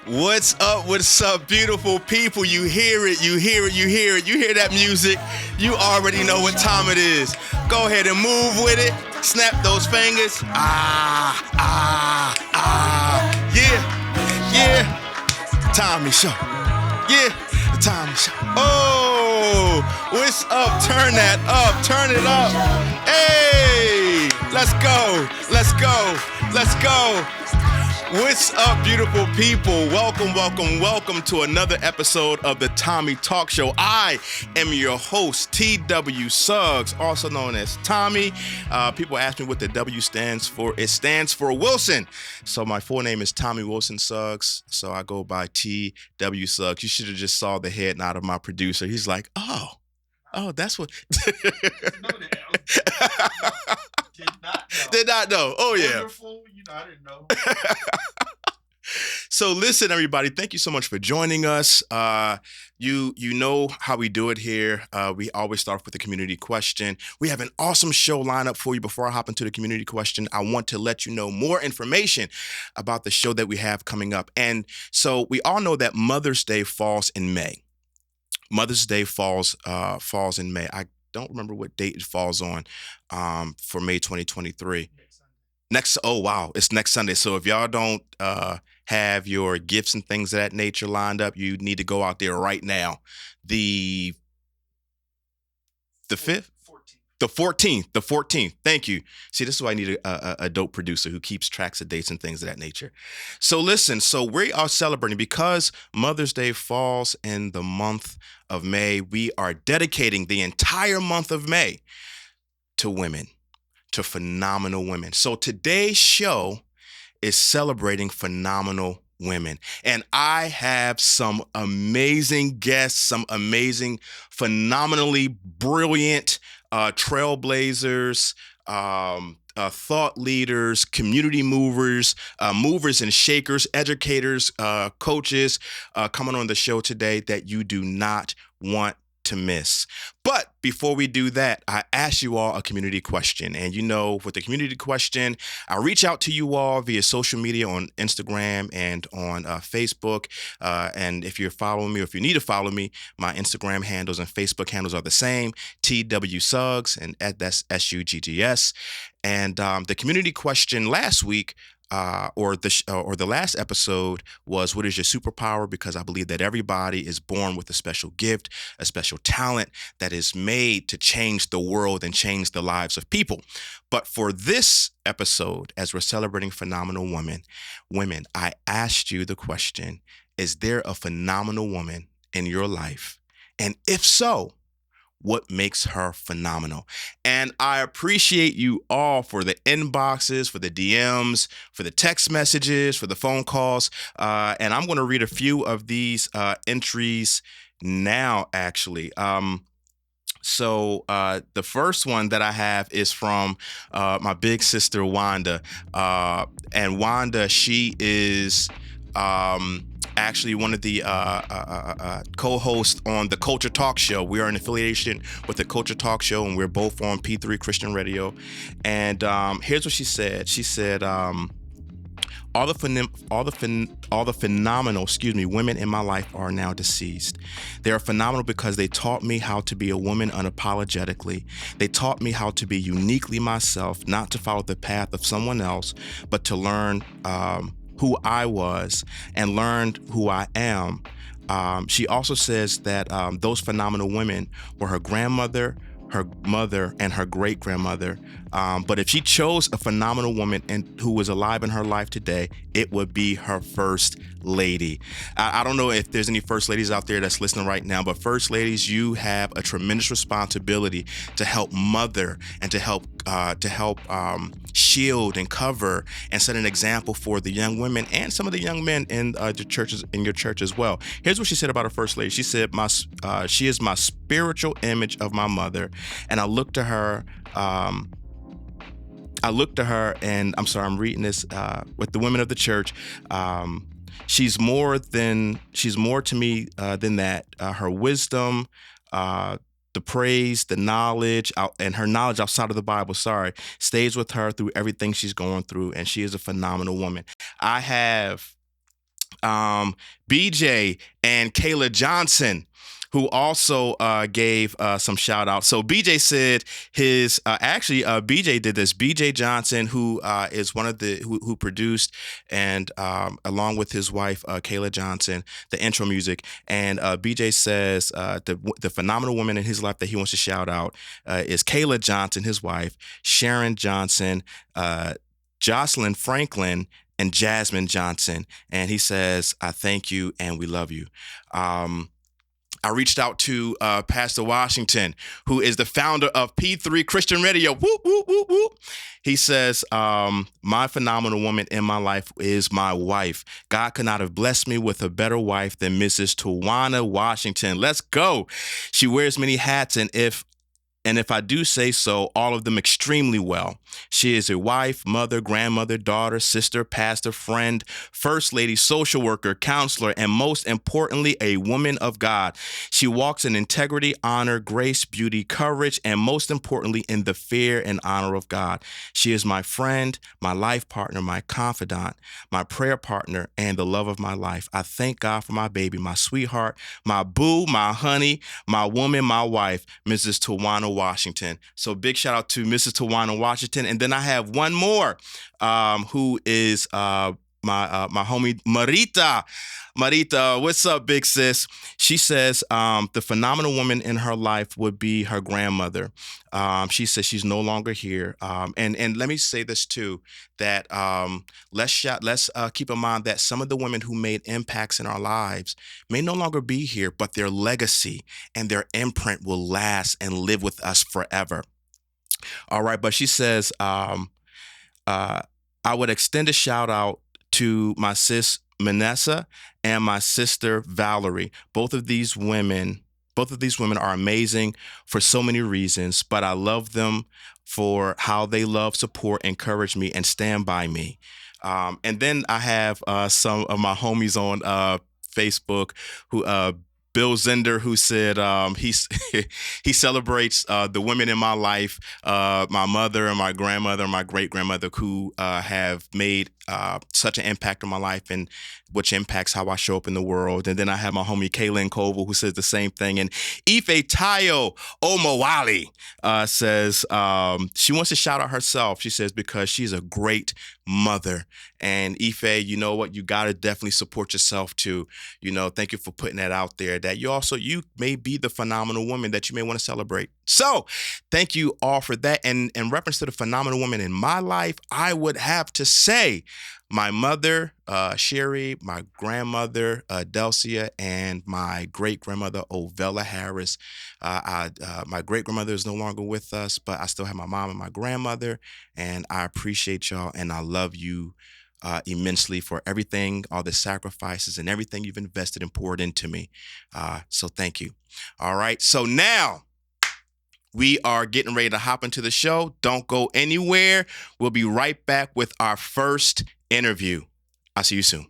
What's up, beautiful people? You hear it, you hear it, you hear it. You hear that music, you already know what time it is. Go ahead and move with it. Snap those fingers. Yeah, yeah. Tommie Show. Yeah, the Tommie Show. Oh, what's up? Turn that up, turn it up. Hey, let's go, let's go, let's go. What's up, beautiful people? Welcome to another episode of the Tommie Talk Show. I am your host, T.W. Suggs, also known as Tommie. People ask me what the W stands for. It stands for Wilson. So my full name is Tommie Wilson Suggs, so I go by T.W. Suggs. You should have just saw the head nod of my producer. He's like, oh, that's what... Did not know. Did not know. Oh, yeah. Wonderful. I didn't know. So listen, everybody, thank you so much for joining us. You know how we do it here. We always start off with a community question. We have an awesome show lineup for you. Before I hop into the community question, I want to let you know more information about the show that we have coming up. And so we all know that Mother's Day falls in May. Mother's Day falls in May. I don't remember what date it falls on for May 2023. It's next Sunday. So if y'all don't have your gifts and things of that nature lined up, you need to go out there right now. The 5th? The 14th. Thank you. See, this is why I need a dope producer who keeps tracks of dates and things of that nature. So listen, we are celebrating because Mother's Day falls in the month of May. We are dedicating the entire month of May to women, to phenomenal women. So today's show is celebrating phenomenal women. And I have some amazing guests, some amazing, phenomenally brilliant trailblazers, thought leaders, community movers, movers and shakers, educators, coaches coming on the show today that you do not want to miss. But before we do that, I ask you all a community question. And you know, with the community question, I reach out to you all via social media on Instagram and on Facebook. And if you're following me or if you need to follow me, my Instagram handles and Facebook handles are the same, TW Suggs, and that's SUGGS. And the community question last week, or the last episode was, what is your superpower? Because I believe that everybody is born with a special gift, a special talent that is made to change the world and change the lives of people. But for this episode, as we're celebrating phenomenal women, I asked you the question, is there a phenomenal woman in your life? And if so, what makes her phenomenal? And I appreciate you all for the inboxes, for the DMs, for the text messages, for the phone calls. And I'm going to read a few of these entries now, actually. So the first one that I have is from my big sister, Wanda. And Wanda, she is... actually one of the co-hosts on the Culture Talk Show. We are in affiliation with the Culture Talk Show, and we're both on P3 Christian Radio. And here's what she said. She said, all the phenomenal, women in my life are now deceased. They are phenomenal because they taught me how to be a woman unapologetically. They taught me how to be uniquely myself, not to follow the path of someone else, but to learn who I was and learned who I am. She also says that those phenomenal women were her grandmother, her mother, and her great-grandmother. But if she chose a phenomenal woman and who was alive in her life today, it would be her first lady. I don't know if there's any first ladies out there that's listening right now, but first ladies, you have a tremendous responsibility to help mother and to help shield and cover and set an example for the young women and some of the young men in the churches, in your church as well. Here's what she said about her first lady. She said, she is my spiritual image of my mother, and I look to her. And I'm reading this with the women of the church. She's more to me than that. Her wisdom, the praise, the knowledge, and her knowledge outside of the Bible, stays with her through everything she's going through, and she is a phenomenal woman. I have BJ and Kayla Johnson, who also gave some shout outs. So BJ said BJ did this. BJ Johnson, who is one of who produced and along with his wife Kayla Johnson, the intro music. And BJ says the phenomenal woman in his life that he wants to shout out is Kayla Johnson, his wife, Sharon Johnson, Jocelyn Franklin, and Jasmine Johnson. And he says, I thank you and we love you. I reached out to Pastor Washington, who is the founder of P3 Christian Radio. Whoop, whoop, whoop, whoop. He says, my phenomenal woman in my life is my wife. God could not have blessed me with a better wife than Mrs. Tawana Washington. Let's go. She wears many hats, and if I do say so, all of them extremely well. She is a wife, mother, grandmother, daughter, sister, pastor, friend, first lady, social worker, counselor, and most importantly, a woman of God. She walks in integrity, honor, grace, beauty, courage, and most importantly, in the fear and honor of God. She is my friend, my life partner, my confidant, my prayer partner, and the love of my life. I thank God for my baby, my sweetheart, my boo, my honey, my woman, my wife, Mrs. Tawana Washington. So big shout out to Mrs. Tawana Washington. And then I have one more who is my homie Marita. Marita, what's up, big sis? She says the phenomenal woman in her life would be her grandmother. She says she's no longer here. And let me say this too, that let's keep in mind that some of the women who made impacts in our lives may no longer be here, but their legacy and their imprint will last and live with us forever. All right, but she says I would extend a shout out to my sis Manessa and my sister Valerie. Both of these women are amazing for so many reasons, but I love them for how they love, support, encourage me, and stand by me. And then I have some of my homies on Facebook who Bill Zender, who said he celebrates the women in my life, my mother and my grandmother and my great grandmother, who have made such an impact on my life and which impacts how I show up in the world. And then I have my homie Kaylin Koval, who says the same thing. And Ife Tayo Omawali says she wants to shout out herself. She says because she's a great mother. And Ife, you know what? You got to definitely support yourself too. You know, thank you for putting that out there, that you may be the phenomenal woman that you may want to celebrate. So thank you all for that. And in reference to the phenomenal woman in my life, I would have to say my mother, Sherry, my grandmother, Delcia, and my great-grandmother, Ovella Harris. My great-grandmother is no longer with us, but I still have my mom and my grandmother, and I appreciate y'all, and I love you immensely for everything, all the sacrifices, and everything you've invested and poured into me. So thank you. All right, so now we are getting ready to hop into the show. Don't go anywhere. We'll be right back with our first interview. I'll see you soon.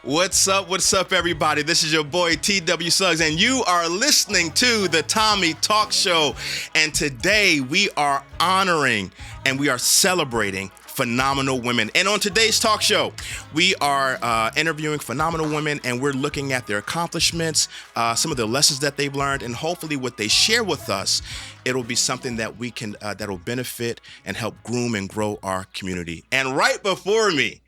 What's up, everybody? This is your boy, TW Suggs, and you are listening to the TOMMIE Talk Show. And today we are honoring and we are celebrating phenomenal women. And on today's talk show, we are interviewing phenomenal women, and we're looking at their accomplishments, some of the lessons that they've learned, and hopefully what they share with us, it'll be something that we can, that'll benefit and help groom and grow our community. And right before me,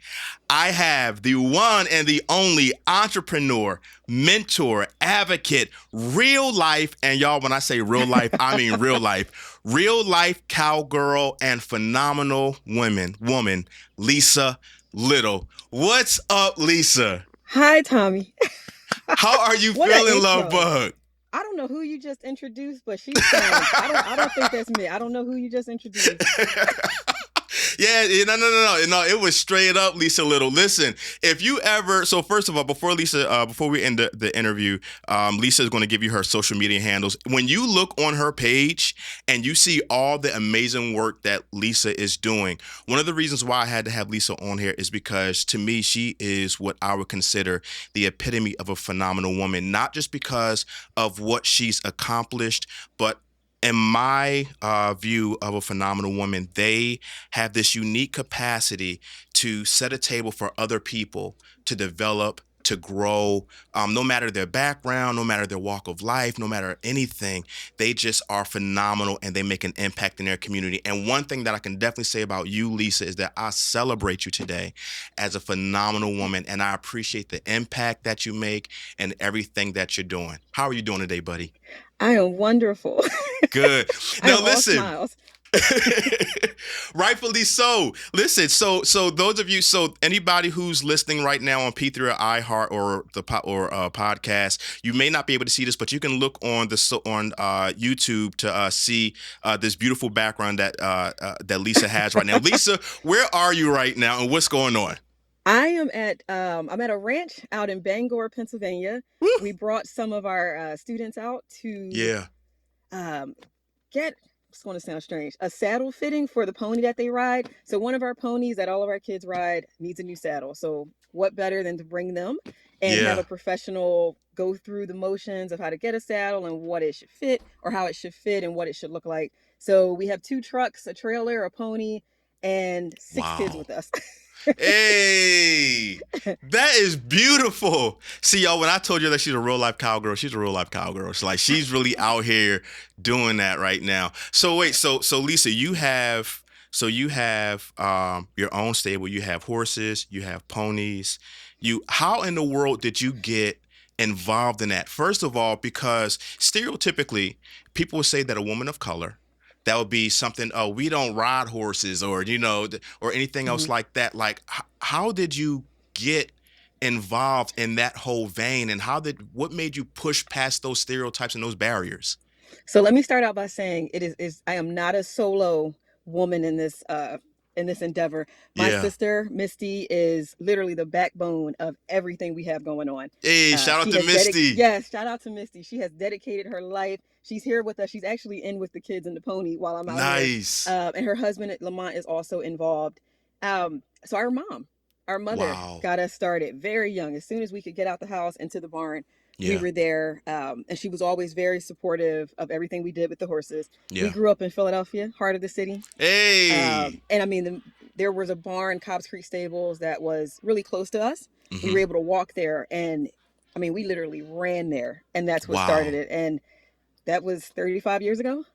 I have the one and the only entrepreneur, mentor, advocate, real life, and y'all, when I say real life, I mean real life cowgirl and phenomenal woman, Lisa Little. What's up, Lisa? Hi, Tommy. How are you feeling, love bug? I don't know who you just introduced, but she's I don't think that's me. I don't know who you just introduced. Yeah, no. It was straight up Lisa Little. Listen, if you ever, so first of all, before we end the interview, Lisa is going to give you her social media handles. When you look on her page and you see all the amazing work that Lisa is doing, one of the reasons why I had to have Lisa on here is because to me, she is what I would consider the epitome of a phenomenal woman, not just because of what she's accomplished, but in my view of a phenomenal woman, they have this unique capacity to set a table for other people to develop, to grow, no matter their background, no matter their walk of life, no matter anything. They just are phenomenal and they make an impact in their community. And one thing that I can definitely say about you, Lisa, is that I celebrate you today as a phenomenal woman and I appreciate the impact that you make and everything that you're doing. How are you doing today, buddy? I am wonderful. Good. I Now am all listen. smiles. Rightfully so. Listen, so those of you, so anybody who's listening right now on P3 or iHeart or the podcast, you may not be able to see this, but you can look on on YouTube to see this beautiful background that Lisa has right now. Lisa, where are you right now, and what's going on? I am at I'm at a ranch out in Bangor, Pennsylvania. Woo! We brought some of our students out to Yeah. Get, it's going to sound strange, a saddle fitting for the pony that they ride. So one of our ponies that all of our kids ride needs a new saddle. So what better than to bring them and have Yeah. a professional go through the motions of how to get a saddle and what it should fit or how it should fit and what it should look like. So we have 2 trucks, a trailer, a pony, and 6 kids Wow. with us. Hey, that is beautiful. See, y'all, when I told you that she's a real life cowgirl, she's a real life cowgirl. So, like, she's really out here doing that right now. So wait, so Lisa, you have your own stable. You have horses. You have ponies. How in the world did you get involved in that? First of all, because stereotypically, people would say that a woman of color, that would be something, oh, we don't ride horses or, or anything else Mhm. like that. Like, how did you get involved in that whole vein and what made you push past those stereotypes and those barriers? So let me start out by saying is I am not a solo woman in this endeavor. My Yeah. sister Misty is literally the backbone of everything we have going on. Hey, shout out She to has Misty. yes, shout out to Misty. She has dedicated her life. She's here with us. She's actually in with the kids and the pony while I'm out here. Nice. And her husband Lamont is also involved. So our mother Wow. got us started very young. As soon as we could get out the house into the barn, we Yeah. were there, and she was always very supportive of everything we did with the horses. We Yeah. grew up in Philadelphia, heart of the city. Hey. And I mean, there was a barn, Cobbs Creek Stables, that was really close to us. We Hmm. were able to walk there, and I mean, we literally ran there, and that's what started Wow. it. And that was 35 years ago.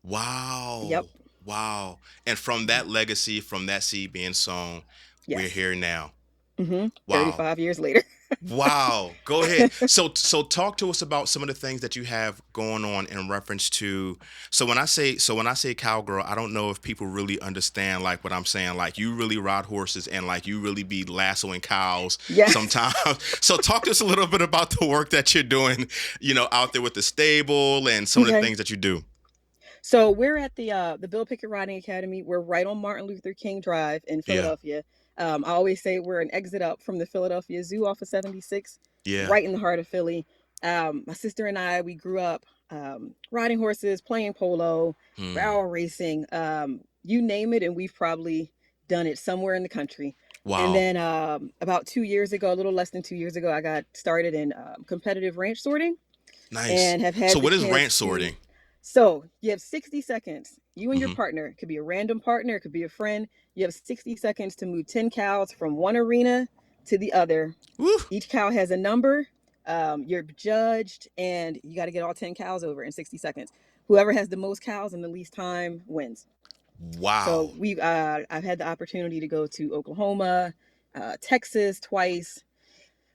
Wow. Yep. Wow. And from that legacy, from that seed being sown, we're Yes. here now. Mm-hmm. Wow. 35 years later. Wow. Go ahead. So talk to us about some of the things that you have going on in reference to, when I say cowgirl, I don't know if people really understand like what I'm saying. Like, you really ride horses and like you really be lassoing cows Yes. sometimes. So talk to us a little bit about the work that you're doing, out there with the stable and some of the Okay. things that you do. So we're at the Bill Pickett Riding Academy. We're right on Martin Luther King Drive in Yeah. Philadelphia. I always say we're an exit up from the Philadelphia Zoo off of 76, Yeah. right in the heart of Philly. My sister and I, we grew up riding horses, playing polo, Hmm. barrel racing, you name it, and we've probably done it somewhere in the country. And Wow. then about 2 years ago, a little less than 2 years ago, I got started in competitive ranch sorting Nice. and have So had the what is chance ranch to. sorting? So you have 60 seconds. You and your Hmm. partner, it could be a random partner, it could be a friend. You have 60 seconds to move 10 cows from one arena to the other. Woo. Each cow has a number. You're judged, and you got to get all 10 cows over in 60 seconds. Whoever has the most cows in the least time wins. So Wow. I've had the opportunity to go to Oklahoma, Texas twice,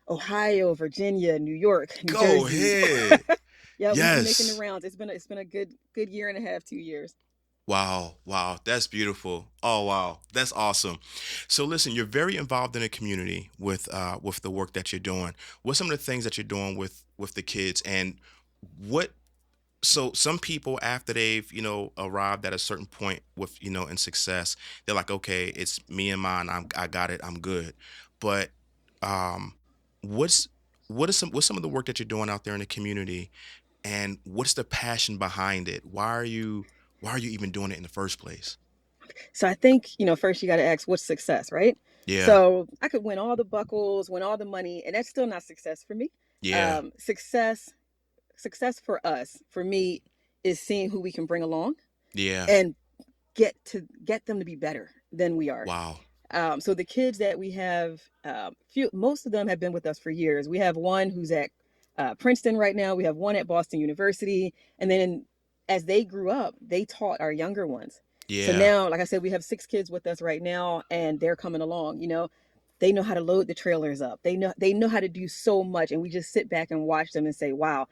Ohio, Virginia, New York, New Go Jersey. ahead. Yeah, we've been making the Yes. rounds. It's been a good year and a half, 2 years. Wow. Wow. That's beautiful. Oh, wow. That's awesome. So listen, you're very involved in the community with the work that you're doing. What's some of the things that you're doing with the kids and what so some people after they've, arrived at a certain point with, in success, they're like, okay, it's me and mine. I got it. I'm good. But um what's what's some of the work that you're doing out there in the community and what's the passion behind it? Why are you even doing it in the first place? So I think, first you got to ask what's success, right? Yeah. So I could win all the buckles, win all the money, and that's still not success for me. Yeah. Success for us, for me, is seeing who we can bring along Yeah. and get them to be better than we are. Wow. So the kids that we have, most of them have been with us for years. We have one who's at Princeton right now. We have one at Boston University. And then as they grew up, they taught our younger ones. So Yeah. now, like I said, we have 6 kids with us right now, and they're coming along. They know how to load the trailers up. They know how to do so much, and we just sit back and watch them and say, "Wow,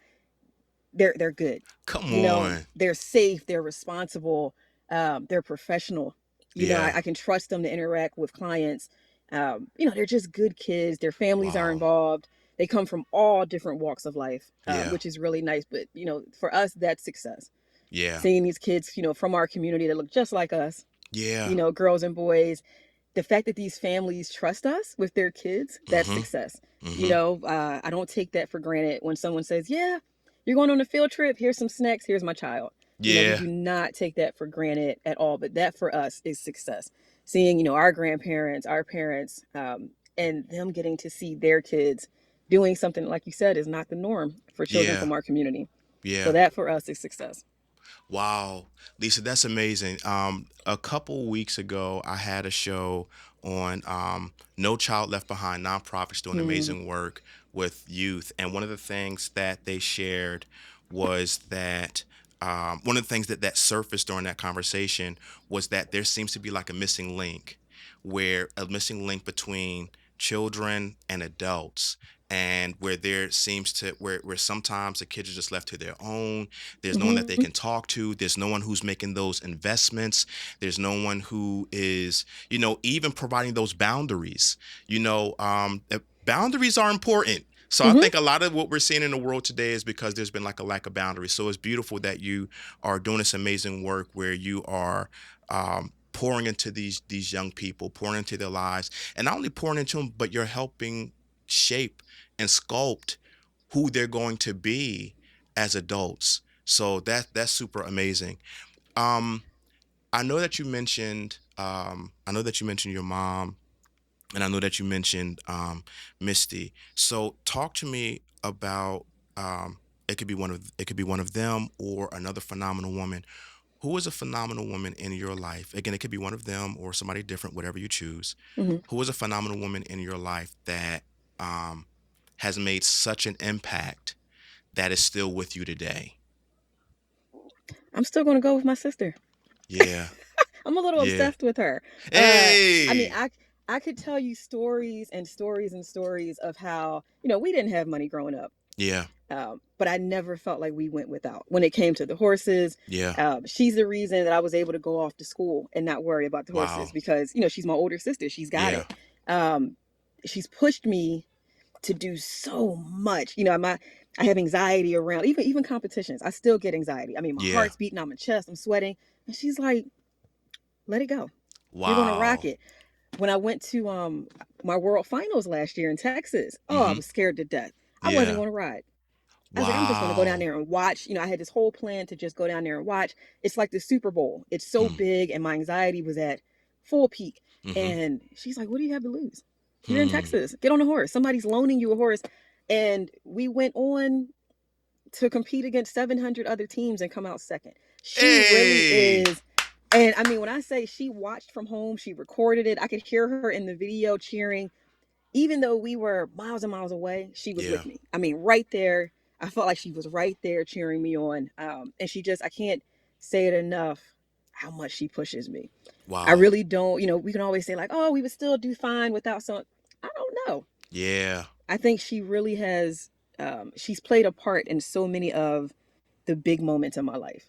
they're good. Come on. They're safe. They're responsible. They're professional. Yeah. I can trust them to interact with clients. They're just good kids. Their families are Wow. involved. They come from all different walks of life, Yeah. which is really nice. But for us, that's success. Yeah. Seeing these kids, from our community that look just like us, Yeah. girls and boys. The fact that these families trust us with their kids, that's Mhm. success. Mhm. I don't take that for granted when someone says, "Yeah, you're going on a field trip. Here's some snacks. Here's my child." We Yeah. do not take that for granted at all. But that for us is success. Seeing, our grandparents, our parents, and them getting to see their kids doing something, like you said, is not the norm for children Yeah. from our community. So Yeah. that for us is success. Wow, Lisa, that's amazing. A couple weeks ago, I had a show on No Child Left Behind, nonprofits doing Mm. amazing work with youth. And one of the things that they shared was that one of the things that surfaced during that conversation was that there seems to be like a missing link, where a missing link between children and adults. And where there seems to where sometimes the kids are just left to their own. There's no one that they Mm-hmm. can talk to. There's no one who's making those investments. There's no one who is, even providing those boundaries. Boundaries are important. So I Mm-hmm. think a lot of what we're seeing in the world today is because there's been like a lack of boundaries. So it's beautiful that you are doing this amazing work where you are pouring into these young people, pouring into their lives, and not only pouring into them, but you're helping shape and sculpt who they're going to be as adults. So that's super amazing. Um, I know that you mentioned your mom, and I know that you mentioned Misty. So talk to me about it could be one of them or another phenomenal woman. Who is a phenomenal woman in your life? Again, it could be one of them or somebody different, whatever you choose. Mm-hmm. Who is a phenomenal woman in your life that um, has made such an impact that is still with you today? I'm still going to go with my sister. Yeah. I'm a little Yeah. obsessed with her. I mean, Hey. I could tell you stories and stories and stories of how we didn't have money growing up, Yeah. but I never felt like we went without. When it came to the horses, Yeah. she's the reason that I was able to go off to school and not worry about the Wow. horses because she's my older sister. She's got Yeah. it. She's pushed me to do so much. I have anxiety around even competitions. I still get anxiety. I mean, my Yeah. heart's beating on my chest. I'm sweating, and she's like, "Let it go. You're gonna rock Wow. it." When I went to my world finals last year in Texas, oh, I Mm-hmm. was scared to death. I wasn't Yeah. going to ride. I was like, I'm just going to go down Wow. there and watch. I had this whole plan to just go down there and watch. It's like the Super Bowl. It's so Hmm. big, and my anxiety was at full peak. Mm-hmm. And she's like, "What do you have to lose? You're in Hmm. Texas. Get on a horse. Somebody's loaning you a horse." And we went on to compete against 700 other teams and come out second. She really Hey. is. And I mean, when I say she watched from home, she recorded it. I could hear her in the video cheering. Even though we were miles and miles away, she was Yeah. with me. I mean, right there. I felt like she was right there cheering me on. And I can't say it enough how much she pushes me. I Wow. really don't, we can always say, like, "Oh, we would still do fine without some." I don't know. Yeah. I think she really has, she's played a part in so many of the big moments in my life.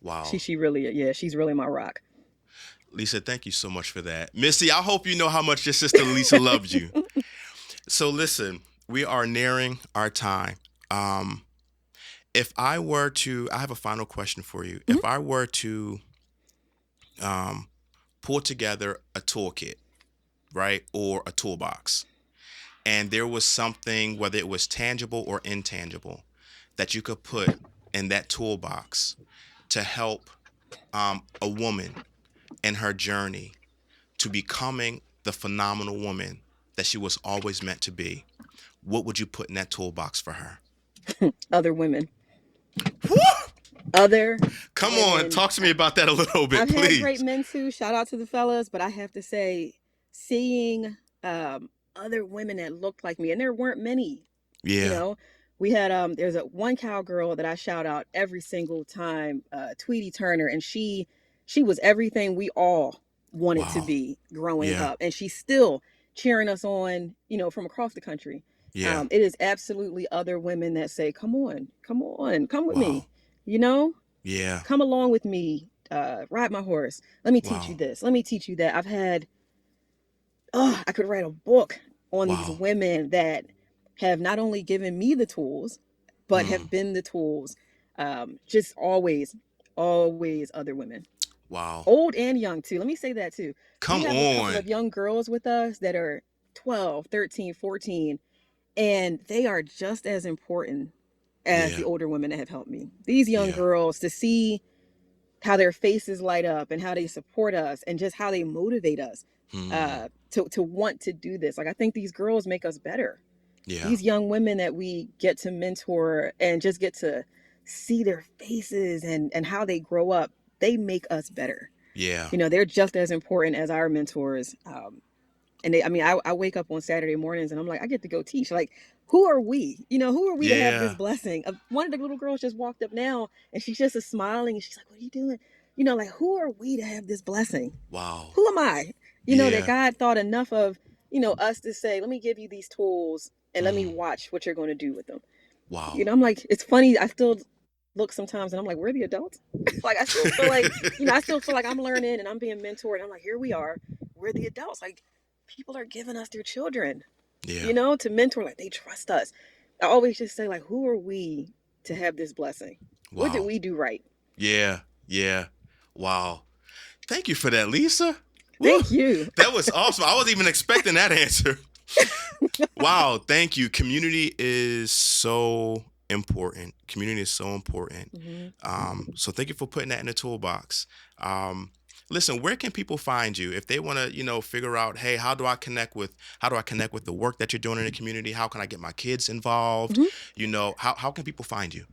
Wow. She really, yeah, she's really my rock. Lisa, thank you so much for that. Missy, I hope you know how much your sister Lisa loves you. So listen, we are nearing our time. Um, if I were to, I have a final question for you. Mhm. If I were to um, pull together a toolkit, right, or a toolbox, and there was something, whether it was tangible or intangible, that you could put in that toolbox to help a woman in her journey to becoming the phenomenal woman that she was always meant to be, what would you put in that toolbox for her? Other women. Woo! other Come on, women. talk to me about that a little bit, I've had great please. men too. Shout out to the fellas, but I have to say, seeing other women that looked like me, and there weren't many. You Yeah. know, we had there's a one cowgirl that I shout out every single time, Tweety Turner, and she was everything we all wanted to Wow. be growing Yeah. up, and she's still cheering us on, from across the country. Yeah. It is absolutely other women that say, "Come on, come on, come with me," Wow. you know, Yeah. come along with me, ride my horse. Let me teach you Wow. this. Let me teach you that. I could write a book on these Wow. women that have not only given me the tools, but Mm. have been the tools. Just always, always other women, Wow. old and young too. Let me say that too. We Come have a couple on. of young girls with us that are 12, 13, 14, and they are just as important as Yeah. the older women that have helped me. These young Yeah. girls, to see how their faces light up and how they support us and just how they motivate us, Hmm. to want to do this. Like, I think these girls make us better. Yeah. These young women that we get to mentor and just get to see their faces and how they grow up, they make us better. Yeah. They're just as important as our mentors. And I wake up on Saturday mornings and I'm like, I get to go teach. Like, who are we? Who are we to have this Yeah. blessing? One of the little girls just walked up now and she's just smiling and she's like, what are you doing? Like, who are we to have this blessing? Wow. Who am I? That Yeah. God thought enough of, us to say, let me give you these tools and let me Mm. watch what you're going to do with them. Wow. I'm like, it's funny. I still look sometimes and I'm like, we're the adults. Like, I still feel like, I still feel like I'm learning and I'm being mentored. And I'm like, here we are. We're the adults. Like, people are giving us their children, Yeah. to mentor. Like, they trust us. I always just say, like, who are we to have this blessing? What did Wow. we do right? Yeah. Yeah. Wow. Thank you for that, Lisa. Woo. Thank you. That was awesome. I wasn't even expecting that answer. Wow. Thank you. Community is so important. Community is so important. So thank you for putting that in the toolbox. Listen, where can people find you if they want to, figure out, hey, how do I connect with the work that you're doing in the community? How can I get my kids involved? Mm-hmm. How can people find you?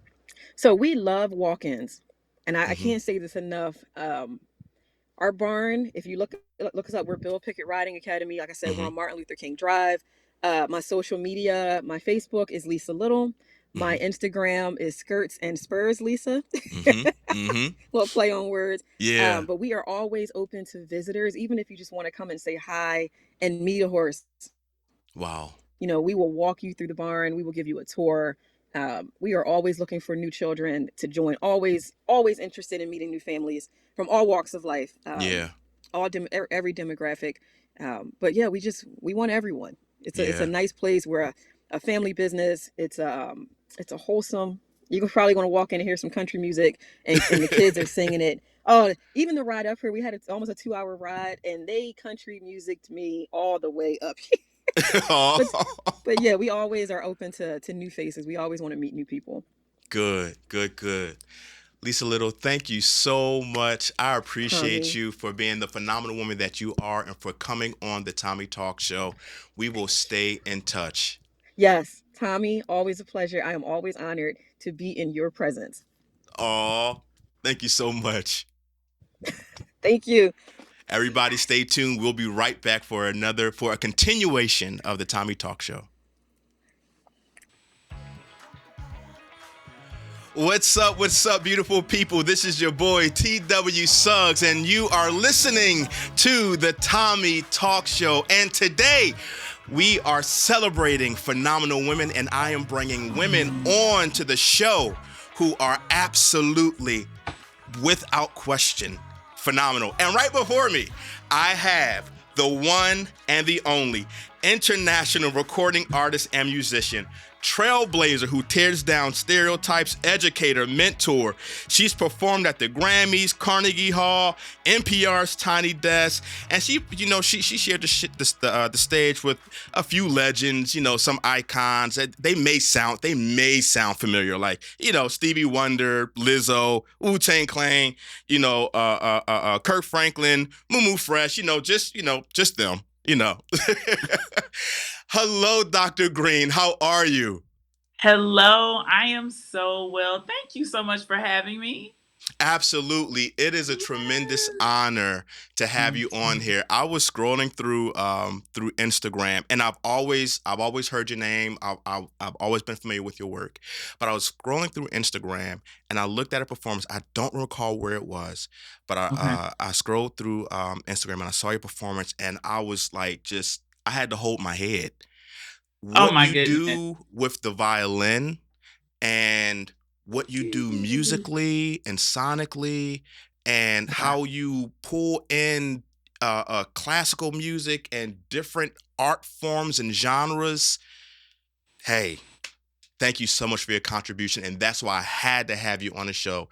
So we love walk-ins, and I Mm-hmm. can't say this enough. Our barn, if you look us up, we're Bill Pickett Riding Academy. Like I said, we're Mm-hmm. on Martin Luther King Drive. My social media, my Facebook is Lisa Little. My Mm-hmm. Instagram is Skirts and Spurs Lisa. Mm-hmm. Mm-hmm. Little play on words. Yeah. But we are always open to visitors, even if you just want to come and say hi and meet a horse. Wow. We will walk you through the barn. We will give you a tour. We are always looking for new children to join. Always, always interested in meeting new families from all walks of life, Yeah. every demographic. But yeah, we want everyone. It's a Yeah. nice place. We're a family business. It's a wholesome. You're probably going to walk in and hear some country music, and the kids are singing it. Oh, even the ride up here, we had almost a 2-hour ride, and they country musiced me all the way up here. but Oh. but yeah, we always are open to new faces. We always want to meet new people. Good, good, good. Lisa Little, thank you so much. I appreciate Tommy. you for being the phenomenal woman that you are and for coming on the Tommy Talk Show. We will stay in touch. Yes, Tommy, always a pleasure. I am always honored to be in your presence. Oh, thank you so much. Thank you. Everybody stay tuned. We'll be right back for a continuation of the Tommy Talk Show. What's up, beautiful people? This is your boy, T.W. Suggs, and you are listening to the Tommy Talk Show. And today, we are celebrating phenomenal women, and I am bringing women on to the show who are absolutely, without question, phenomenal. And right before me, I have the one and the only international recording artist and musician, trailblazer who tears down stereotypes, educator, mentor. She's performed at the Grammys, Carnegie Hall, NPR's Tiny Desk, and she shared the stage with a few legends, some icons. They may sound familiar, like Stevie Wonder, Lizzo, Wu-Tang Clan, Kirk Franklin, Mumu Fresh, just them. Hello, Dr. Green. How are you? Hello, I am so well. Thank you so much for having me. Absolutely. It is a tremendous Yes. honor to have Me you on too. here. I was scrolling through Instagram, and I've always heard your name. I've always been familiar with your work. But I was scrolling through Instagram and I looked at a performance. I don't recall where it was, but Okay. I scrolled through Instagram and I saw your performance and I was like just I had to hold my head. Oh What my you goodness. do with the violin and what you do musically and sonically and Wow. how you pull in classical music and different art forms and genres. Hey, thank you so much for your contribution. And that's why I had to have you on the show,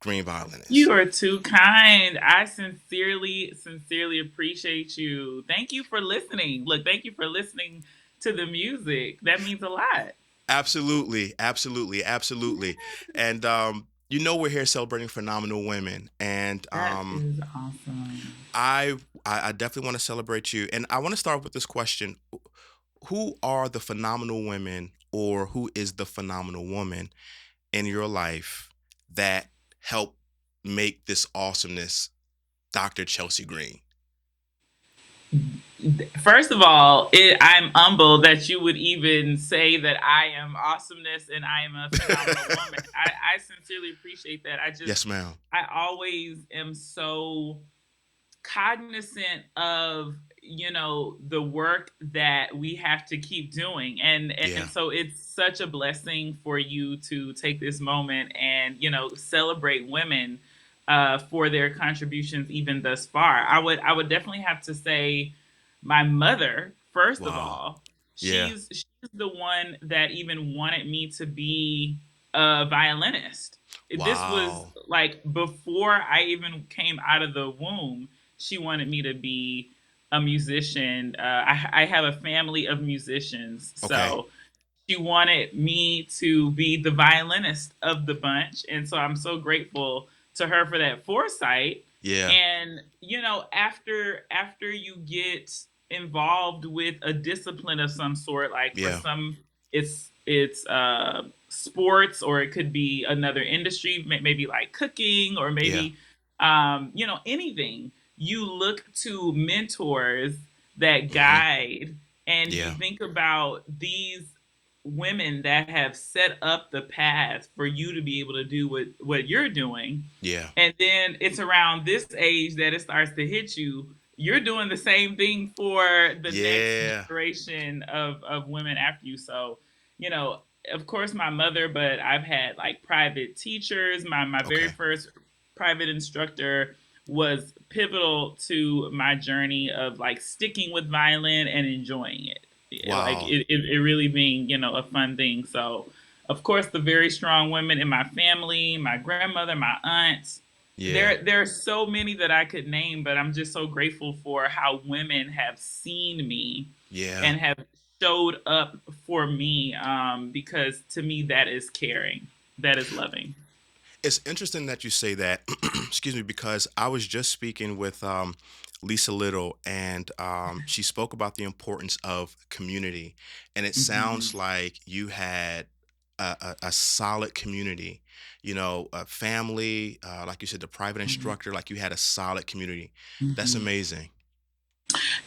Green You Violinist. are too kind. I sincerely appreciate you. Thank you for listening. Look, thank you for listening to the music. That means a lot. Absolutely, absolutely, absolutely. And we're here celebrating phenomenal women. And That is awesome. I definitely want to celebrate you. And I want to start with this question. Who are the phenomenal women or who is the phenomenal woman in your life that help make this awesomeness Dr. Chelsey Green? First of all, I'm humbled that you would even say that I am awesomeness and I am a phenomenal woman. I sincerely appreciate that. Yes, ma'am. I always am so cognizant of the work that we have to keep doing, and Yeah. so it's such a blessing for you to take this moment and celebrate women for their contributions even thus far. I would definitely have to say my mother first of Wow. all. Yeah. She's the one that even wanted me to be a violinist. This was Wow. like before I even came out of the womb. She wanted me to be a musician. I have a family of musicians, Okay. so she wanted me to be the violinist of the bunch, and so I'm so grateful to her for that foresight. Yeah. And after you get involved with a discipline of some sort, like for Yeah. some it's sports, or it could be another industry, maybe like cooking, or Yeah. maybe anything. You look to mentors that Hmm. guide, and you Yeah. think about these women that have set up the path for you to be able to do what you're doing. Yeah. And then it's around this age that it starts to hit you. You're doing the same thing for the next Yeah. generation of women after you. So, you know, of course, my mother, but I've had like private teachers. My very Okay. first private instructor was pivotal to my journey of like sticking with violin and enjoying it. Like Wow. it really being, a fun thing. So, of course, the very strong women in my family, my grandmother, my aunts. Yeah. There are so many that I could name, but I'm just so grateful for how women have seen me Yeah. and have showed up for me. Because to me, that is caring, that is loving. It's interesting that you say that, excuse me, because I was just speaking with Lisa Little, and she spoke about the importance of community. And it Hmm. sounds like you had a solid community, a family, like you said, the private instructor, like you had a solid community. That's Hmm. amazing.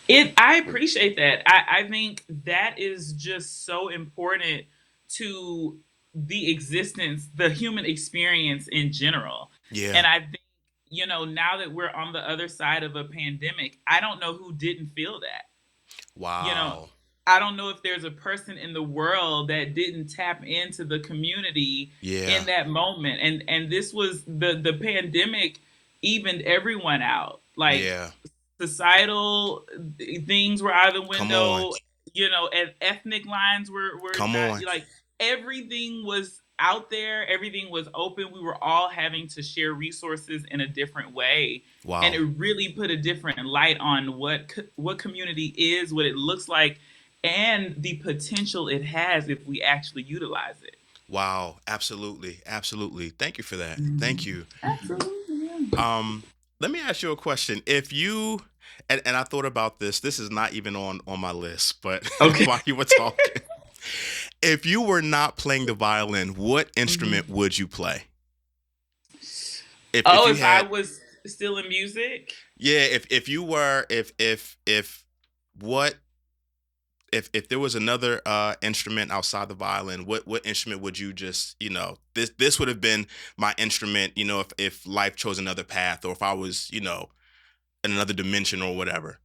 I appreciate that. I think that is just so important to the existence, the human experience in general. Yeah. And I think, now that we're on the other side of a pandemic, I don't know who didn't feel that. You know, Wow. I don't know if there's a person in the world that didn't tap into the community in Yeah. that moment. And this was the pandemic evened everyone out. Like Yeah. societal things were out of the Come on. window, and ethnic lines were Come not, on. like, everything was out there, everything was open. We were all having to share resources in a different way, and Wow. it really put a different light on what community is, what it looks like, and the potential it has if we actually utilize it. Wow. Absolutely. Absolutely. Thank you for that. Thank Mhm. you. Absolutely, yeah. Um, Let me ask you a question. If you and I thought about this, this is not even on my list, but Okay. while you were talking, If you were not playing the violin, what Mhm. instrument would you play? If Oh, you if I had, was still in music, yeah, if you were, if what if there was another instrument outside the violin, what instrument would you just, this would have been my instrument, if life chose another path, or if I was, in another dimension or whatever.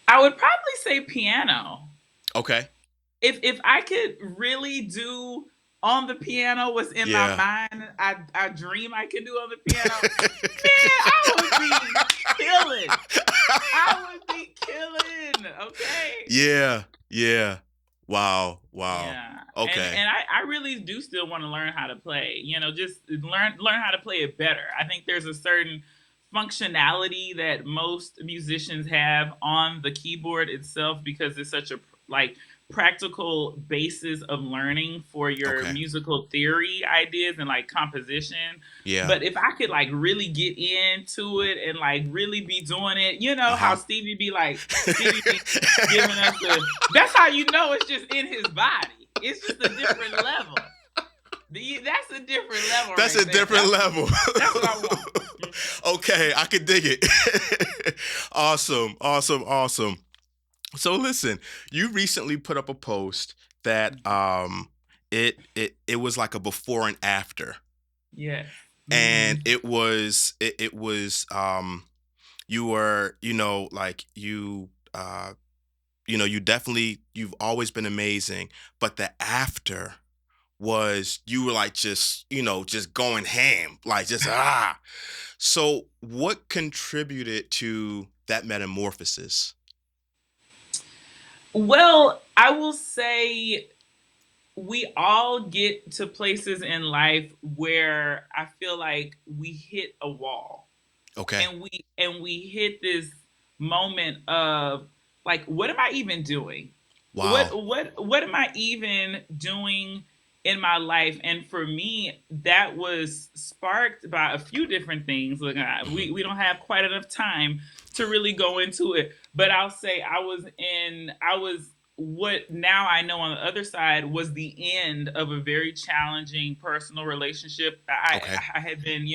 I would probably say piano. Okay. If I could really do on the piano what's in my Yeah. mind, I dream I could do on the piano. Man, I would be killing. I would be killing. Okay. Yeah. Yeah. Wow. Wow. Yeah. And Okay. and I really do still want to learn how to play. Just learn how to play it better. I think there's a certain functionality that most musicians have on the keyboard itself because it's such a like practical basis of learning for your Okay. musical theory ideas and like composition. Yeah. But if I could like really get into it and like really be doing it, how Uh-huh. Stevie be giving us that's how you know it's just in his body. It's just a different level. That's a different level That's right a there. different level. That's what I want. Okay, I could dig it. Awesome, awesome, awesome. So listen, you recently put up a post that it was like a before and after. Yes. And Mhm. it was you were, like you definitely, you've always been amazing, but the after was, you were like, just, just going ham, like, just so what contributed to that metamorphosis? Well, I will say we all get to places in life where I feel like we hit a wall. Okay. And we hit this moment of like, what am I even doing? what Wow. what what am I even doing in my life? And for me, that was sparked by a few different things. Look, Hmm. we don't have quite enough time to really go into it, but I'll say I was what now I know on the other side was the end of a very challenging personal relationship. I Okay. I had been,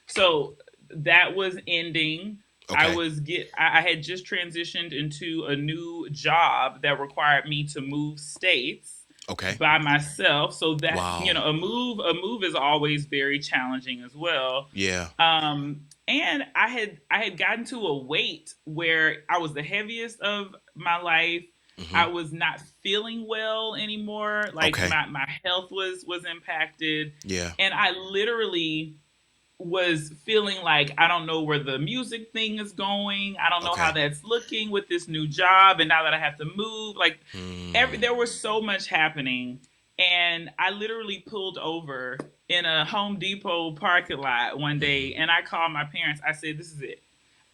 so that was ending. Okay. I had just transitioned into a new job that required me to move states Okay. by myself. So that, Wow. a move is always very challenging as well. Yeah. And I had gotten to a weight where I was the heaviest of my life. Hmm. I was not feeling well anymore. Like Okay. my health was impacted. Yeah. And I literally was feeling like I don't know where the music thing is going. I don't know how Okay. that's looking with this new job and now that I have to move. Like Hmm. there was so much happening, and I literally pulled over in a Home Depot parking lot one Hmm. day and I called my parents. I said, "This is it.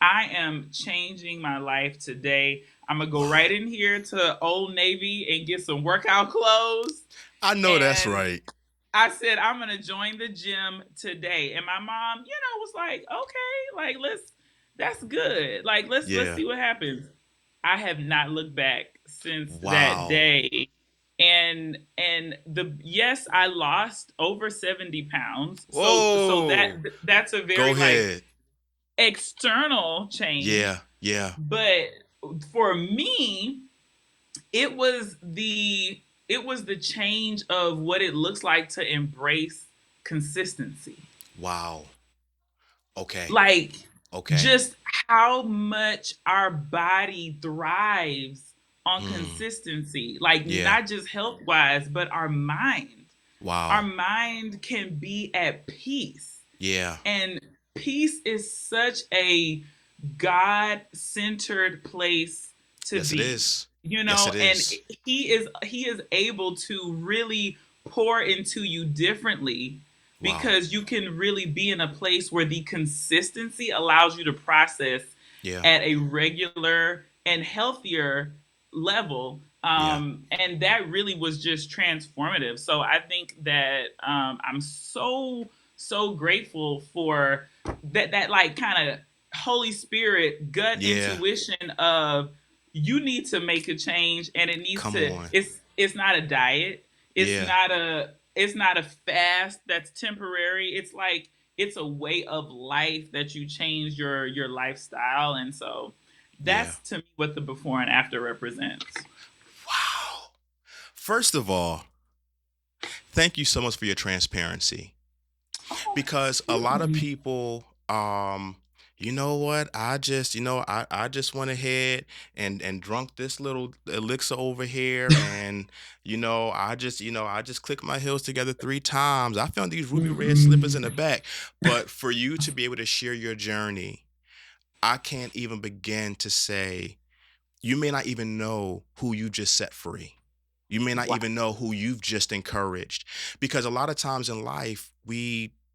I am changing my life today. I'm going to go Wow. right in here to Old Navy and get some workout clothes." I know that's And right. I said, "I'm gonna join the gym today." And my mom, was like, "Okay, like that's good. Like let's Yeah. see what happens." I have not looked back since that Wow. day. And the yes, I lost over 70 pounds. So Whoa. that's a Go very like ahead. external change. Yeah. Yeah. But for me, it was the change of what it looks like to embrace consistency. Wow. Okay. Like Okay. just how much our body thrives on Mm. consistency, like Yeah. not just health wise, but our Wow. mind can be at peace. Yeah. And peace is such a God centered place to Yes, it be, is. Yes, it and is. he is able to really pour into you differently Wow. because you can really be in a place where the consistency allows you to process Yeah. at a regular and healthier level. Yeah. And that really was just transformative. So I think that I'm so grateful for that like kind of Holy Spirit gut Yeah. intuition of you need to make a change, and it needs Come to on. it's not a diet. It's Yeah. not a it's not a fast that's temporary. It's like it's a way of life that you change your lifestyle, and so Yeah. that's to me what the before and after represents. Wow. First of all, thank you so much for your transparency, Oh, because a lot of absolutely. people, you know what, I just went ahead and drunk this little elixir over here, and I just clicked my heels together 3 times. I found these ruby red slippers in the Mm-mm. back. But for you to be able to share your journey, I can't even begin to say. You may not even know who you just set free. You may not Wow. even know who you've just encouraged, because a lot of times in life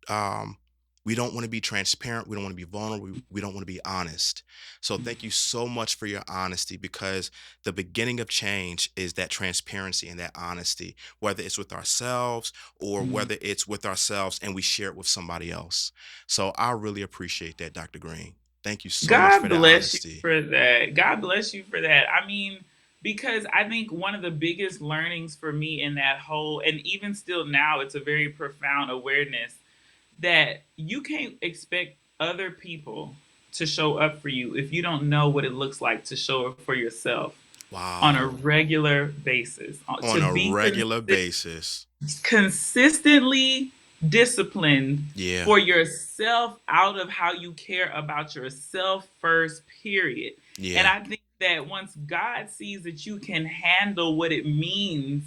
um we don't want to be transparent, we don't want to be vulnerable, we don't want to be honest. So thank you so much for your honesty, because the beginning of change is that transparency and that honesty, whether it's with ourselves or Mm. whether it's with ourselves and we share it with somebody else. So I really appreciate that, Dr. Green. Thank you so much for God that bless you honesty. for that. God bless you for that. I mean, because I think one of the biggest learnings for me in that whole, and even still now, it's a very profound awareness that you can't expect other people to show up for you if you don't know what it looks like to show up for yourself on a Wow. regular basis. To On a be regular basis. consistently disciplined Yeah. for yourself out of how you care about yourself first, period. And Yeah. I think that once God sees that you can handle what it means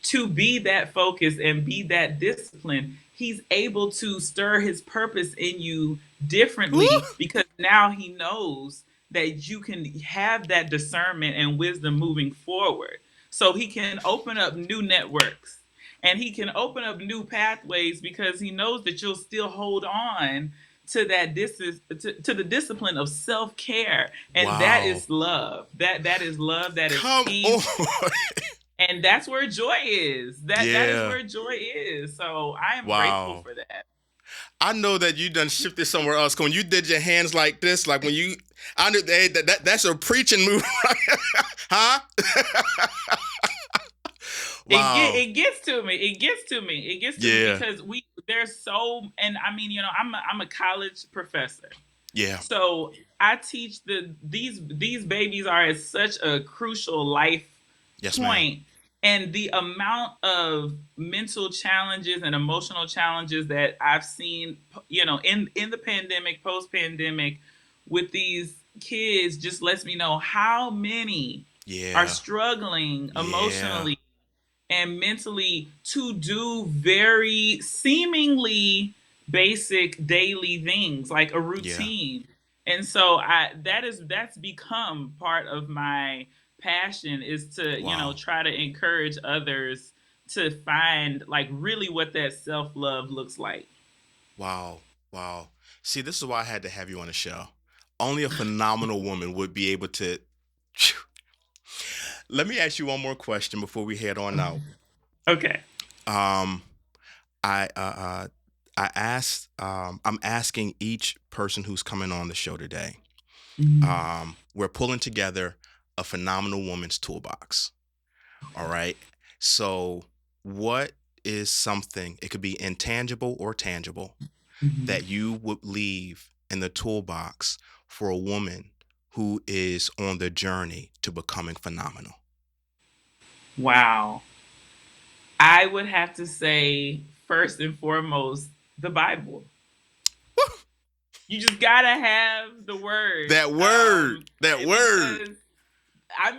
to be that focused and be that disciplined, he's able to stir his purpose in you Woo! differently, because now he knows that you can have that discernment and wisdom moving forward. So he can open up new networks and he can open up new pathways, because he knows that you'll still hold on to to the discipline of self-care, and that Wow. is love. That is love, that is Come peace, on. and that's where joy is. That is Yeah. where joy is. So I am grateful Wow. for that. I know that you done shifted somewhere else. When you did your hands like this, like when you, I knew hey, that's a preaching move, right? Huh? Wow. It gets to me. It gets to me. It gets to me Yeah. because we there's so, and I mean, I'm a college professor. Yeah. So I teach these babies are at such a crucial life Yes, ma'am. point, and the amount of mental challenges and emotional challenges that I've seen, in the pandemic, post pandemic, with these kids just lets me know how many are Yeah. struggling Yeah. emotionally and mentally to do very seemingly basic daily things like a Yeah. routine. And so that's become part of my passion, is to, Wow. try to encourage others to find like really what that self-love looks like. Wow. Wow. See, this is why I had to have you on the show. Only a phenomenal woman would be able to. Let me ask you one more question before we head on out. Okay. Um, I I asked. I'm asking each person who's coming on the show today. Mhm. We're pulling together a phenomenal woman's toolbox. All right. So, what is something? It could be intangible or tangible Mhm. that you would leave in the toolbox for a woman who is on the journey to becoming phenomenal. Wow. I would have to say, first and foremost, the Bible. Woo! You just gotta have the word, That word. That word. because I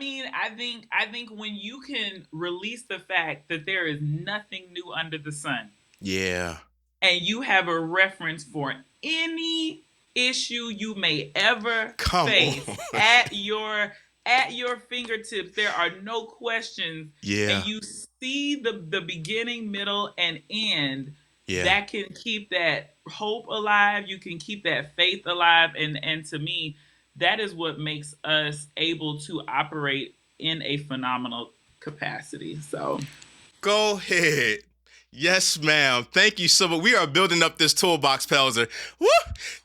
think when you can release the fact that there is nothing new under the sun, Yeah. and you have a reference for any issue you may ever Come face on. at your fingertips, there are no questions, and Yeah. you see the beginning, middle, and end, Yeah. that can keep that hope alive, you can keep that faith alive, and to me, that is what makes us able to operate in a phenomenal capacity. So Go ahead. Yes, ma'am. Thank you so much. We are building up this toolbox, Pelzer. Woo!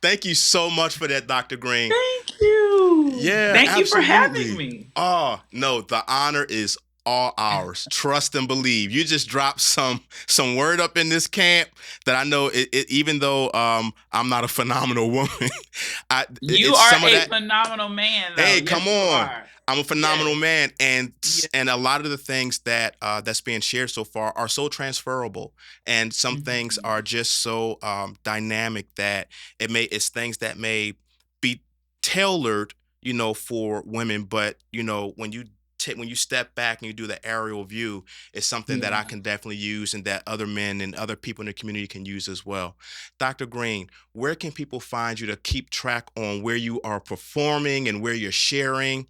Thank you so much for that, Dr. Green. thank you. Yeah, Thank you for having absolutely. me. Oh, no, the honor is all ours. Trust and believe. You just dropped some word up in this camp that I know. Even though I'm not a phenomenal woman, You it's are some of a that. phenomenal man, though. Hey, Yes, come you on! are. I'm a phenomenal Yes. man, and Yes. a lot of the things that that's being shared so far are so transferable, and some things Mhm. are just so dynamic that it's things that may be tailored, for women, but when you when you step back and you do the aerial view, it's something that I Yeah. can definitely use, and that other men and other people in the community can use as well. Dr. Green, where can people find you to keep track on where you are performing and where you're sharing?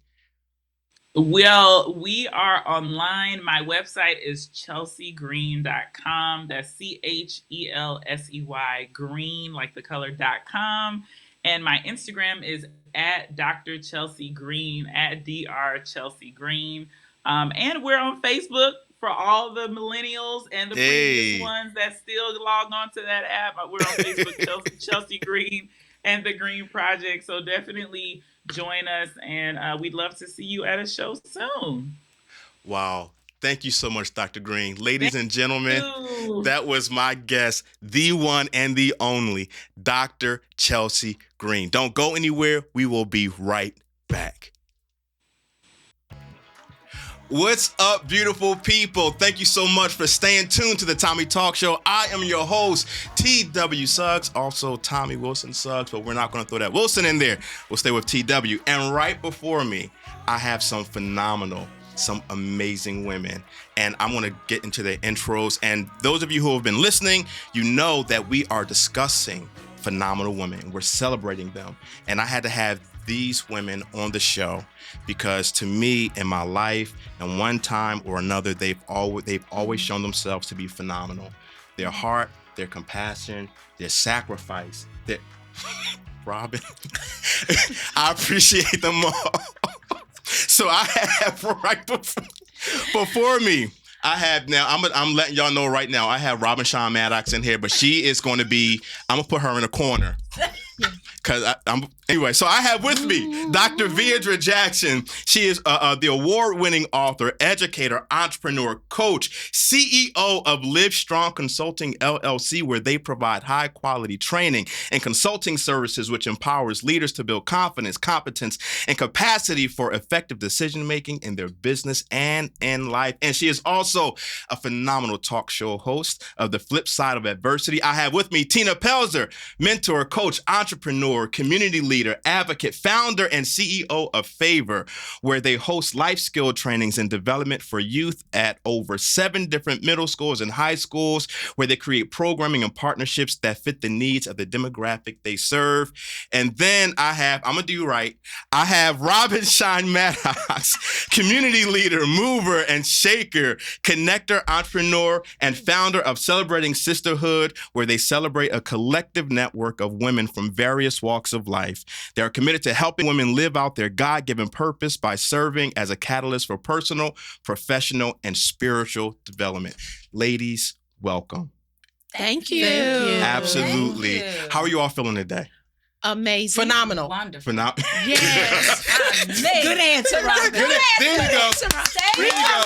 Well, we are online. My website is chelsegreen.com. That's CHELSEY green, like the color.com. And my Instagram is at Dr. Chelsey Green, at Dr. Chelsey Green. And we're on Facebook for all the millennials and the previous Hey. ones that still log on to that app. We're on Facebook, Chelsey Green and the Green Project. So definitely join us, and we'd love to see you at a show soon. Wow. Thank you so much, Dr. Green. Thank Ladies and gentlemen, you. that was my guest, the one and the only, Dr. Chelsey Green. Don't go anywhere. We will be right back. What's up, beautiful people? Thank you so much for staying tuned to the Tommie Talk Show. I am your host, TW Suggs, also Tommy Wilson Suggs, but we're not going to throw that Wilson in there. We'll stay with TW. And right before me, I have some amazing women, and I'm going to get into their intros. And those of you who have been listening, you know that we are discussing phenomenal women. We're celebrating them. And I had to have these women on the show because to me, in my life, and one time or another, they've always shown themselves to be phenomenal. Their heart, their compassion, their sacrifice, their Robin, I appreciate them all. So I have right before me, I have now, I'm letting y'all know right now, I have Robin Shine-Maddox in here, but she is going to be, I'm going to put her in a corner. Anyway, so I have with me Dr. Veirdre Jackson. She is the award-winning author, educator, entrepreneur, coach, CEO of Live Strong Consulting LLC, where they provide high-quality training and consulting services which empowers leaders to build confidence, competence, and capacity for effective decision-making in their business and in life. And she is also a phenomenal talk show host of The Flip Side of Adversity. I have with me Tina Pelzer, mentor, coach, entrepreneur, community leader, advocate, founder, and CEO of Favor, where they host life skill trainings and development for youth at over 7 different middle schools and high schools, where they create programming and partnerships that fit the needs of the demographic they serve. And then I'm going to do right. I have Robin Shine-Maddox, community leader, mover, and shaker, connector, entrepreneur, and founder of Celebrating Sisterhood, where they celebrate a collective network of women from various walks of life. They are committed to helping women live out their God-given purpose by serving as a catalyst for personal, professional, and spiritual development. Ladies, welcome. Thank you. Absolutely. Thank you. How are you all feeling today? Amazing. Phenomenal. Wonderful. Yes. Good answer, Robin. There you go. There you go.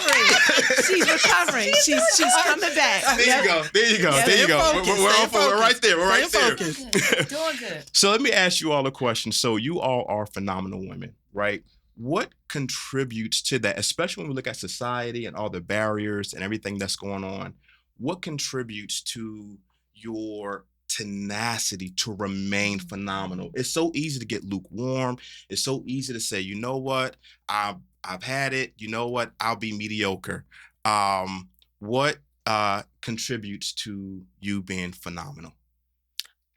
She's recovering. She's coming back. There you go. There you go. Yeah, There you go. We're right there. We're right there. Doing good. So let me ask you all a question. So you all are phenomenal women, right? What contributes to that, especially when we look at society and all the barriers and everything that's going on? What contributes to your tenacity to remain phenomenal? It's so easy to get lukewarm. It's so easy to say, you know what, I've had it. You know what, I'll be mediocre. What contributes to you being phenomenal?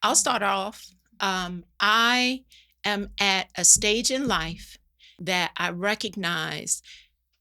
I'll start off. I am at a stage in life that I recognize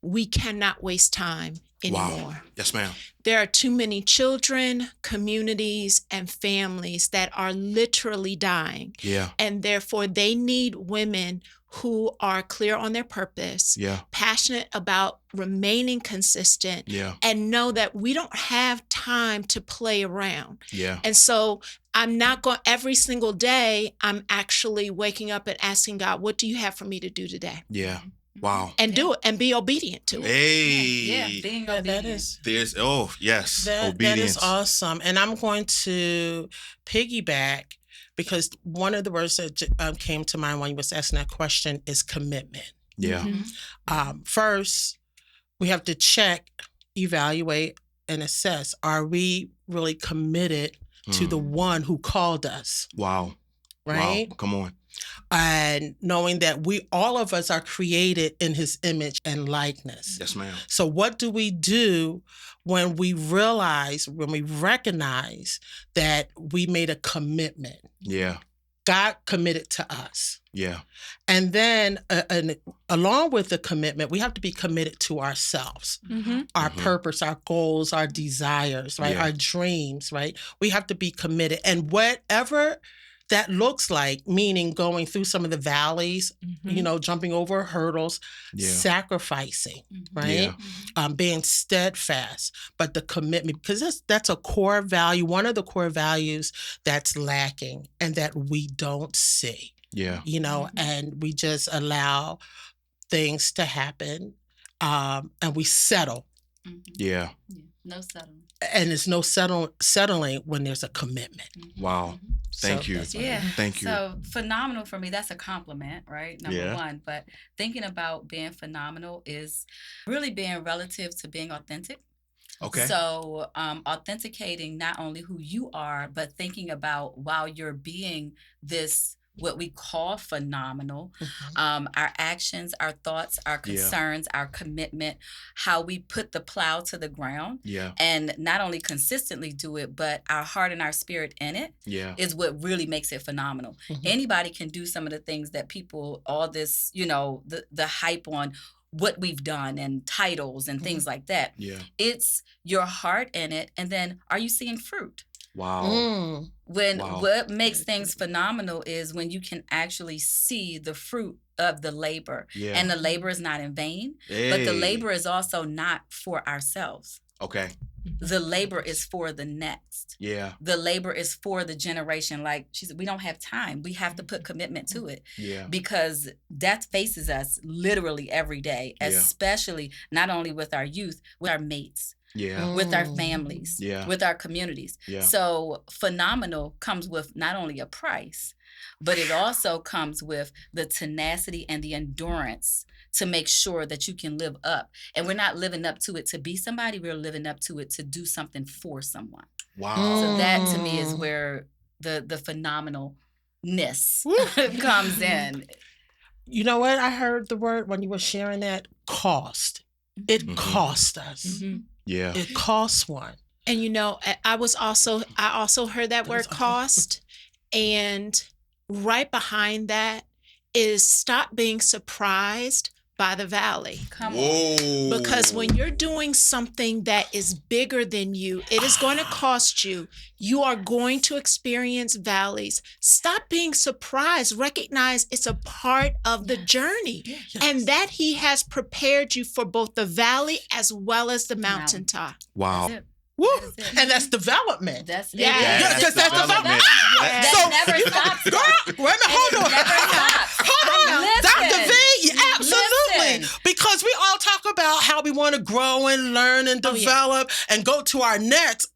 we cannot waste time anymore. Wow. Yes, ma'am. There are too many children, communities, and families that are literally dying. Yeah. And therefore, they need women who are clear on their purpose, Yeah. passionate about remaining consistent, Yeah. and know that we don't have time to play around. Yeah. And so I'm not going every single day, I'm actually waking up and asking God, what do you have for me to do today? Yeah. Wow. and do it and be obedient to it. Hey. Yeah, being That obedient. is There's yes. that Obedience. is awesome. And I'm going to piggyback because one of the words that came to mind when you was asking that question is commitment. Yeah. First, we have to check, evaluate, and assess. Are we really committed to the one who called us? Wow. Right? Wow. Come on. And knowing that all of us are created in his image and likeness. Yes, ma'am. So what do we do when we recognize that we made a commitment? Yeah. God committed to us. Yeah. And then along with the commitment, we have to be committed to ourselves, our purpose, our goals, our desires, right? Yeah. Our dreams, right? We have to be committed. And whatever that looks like, meaning going through some of the valleys, jumping over hurdles, sacrificing, right? Being steadfast, but the commitment, because that's a core value, one of the core values that's lacking and that we don't see. Yeah. And we just allow things to happen and we settle. Yeah. No settling. And there's no settling when there's a commitment. Wow. Thank you. Yeah. Thank you. So phenomenal for me, that's a compliment, right? Number Yeah. one. But thinking about being phenomenal is really being relative to being authentic. Okay. So authenticating not only who you are, but thinking about while you're being this, what we call phenomenal, our actions, our thoughts, our concerns, our commitment, how we put the plow to the ground, and not only consistently do it, but our heart and our spirit in it is what really makes it phenomenal. Anybody can do some of the things that people, all this, the hype on what we've done and titles and things like that. Yeah. It's your heart in it. And then are you seeing fruit? Wow. What makes things phenomenal is when you can actually see the fruit of the labor. Yeah. And the labor is not in vain, but the labor is also not for ourselves. Okay. The labor is for the next. Yeah. The labor is for the generation. Like she said, we don't have time. We have to put commitment to it. Yeah. Because death faces us literally every day, especially not only with our youth, with our mates. Yeah. With our families, with our communities. Yeah. So phenomenal comes with not only a price, but it also comes with the tenacity and the endurance to make sure that you can live up. And we're not living up to it to be somebody, we're living up to it to do something for someone. Wow. So that to me is where the phenomenalness comes in. You know what? I heard the word when you were sharing that, cost. It cost us. Yeah. It costs one. And I also heard that word cost. And right behind that is stop being surprised by the valley. Come on. Because when you're doing something that is bigger than you, it is going to cost you. You are going to experience valleys. Stop being surprised. Recognize it's a part of the journey. And that he has prepared you for both the valley as well as the mountaintop. Wow. That's it. Woo. That's it. And that's development. That's it. Because that's development. That never stops. Girl, wait a minute, hold on. Never stops. Hold on. Listen. Dr. V, absolutely. Listen. Because we all talk about how we want to grow and learn and develop and go to our next.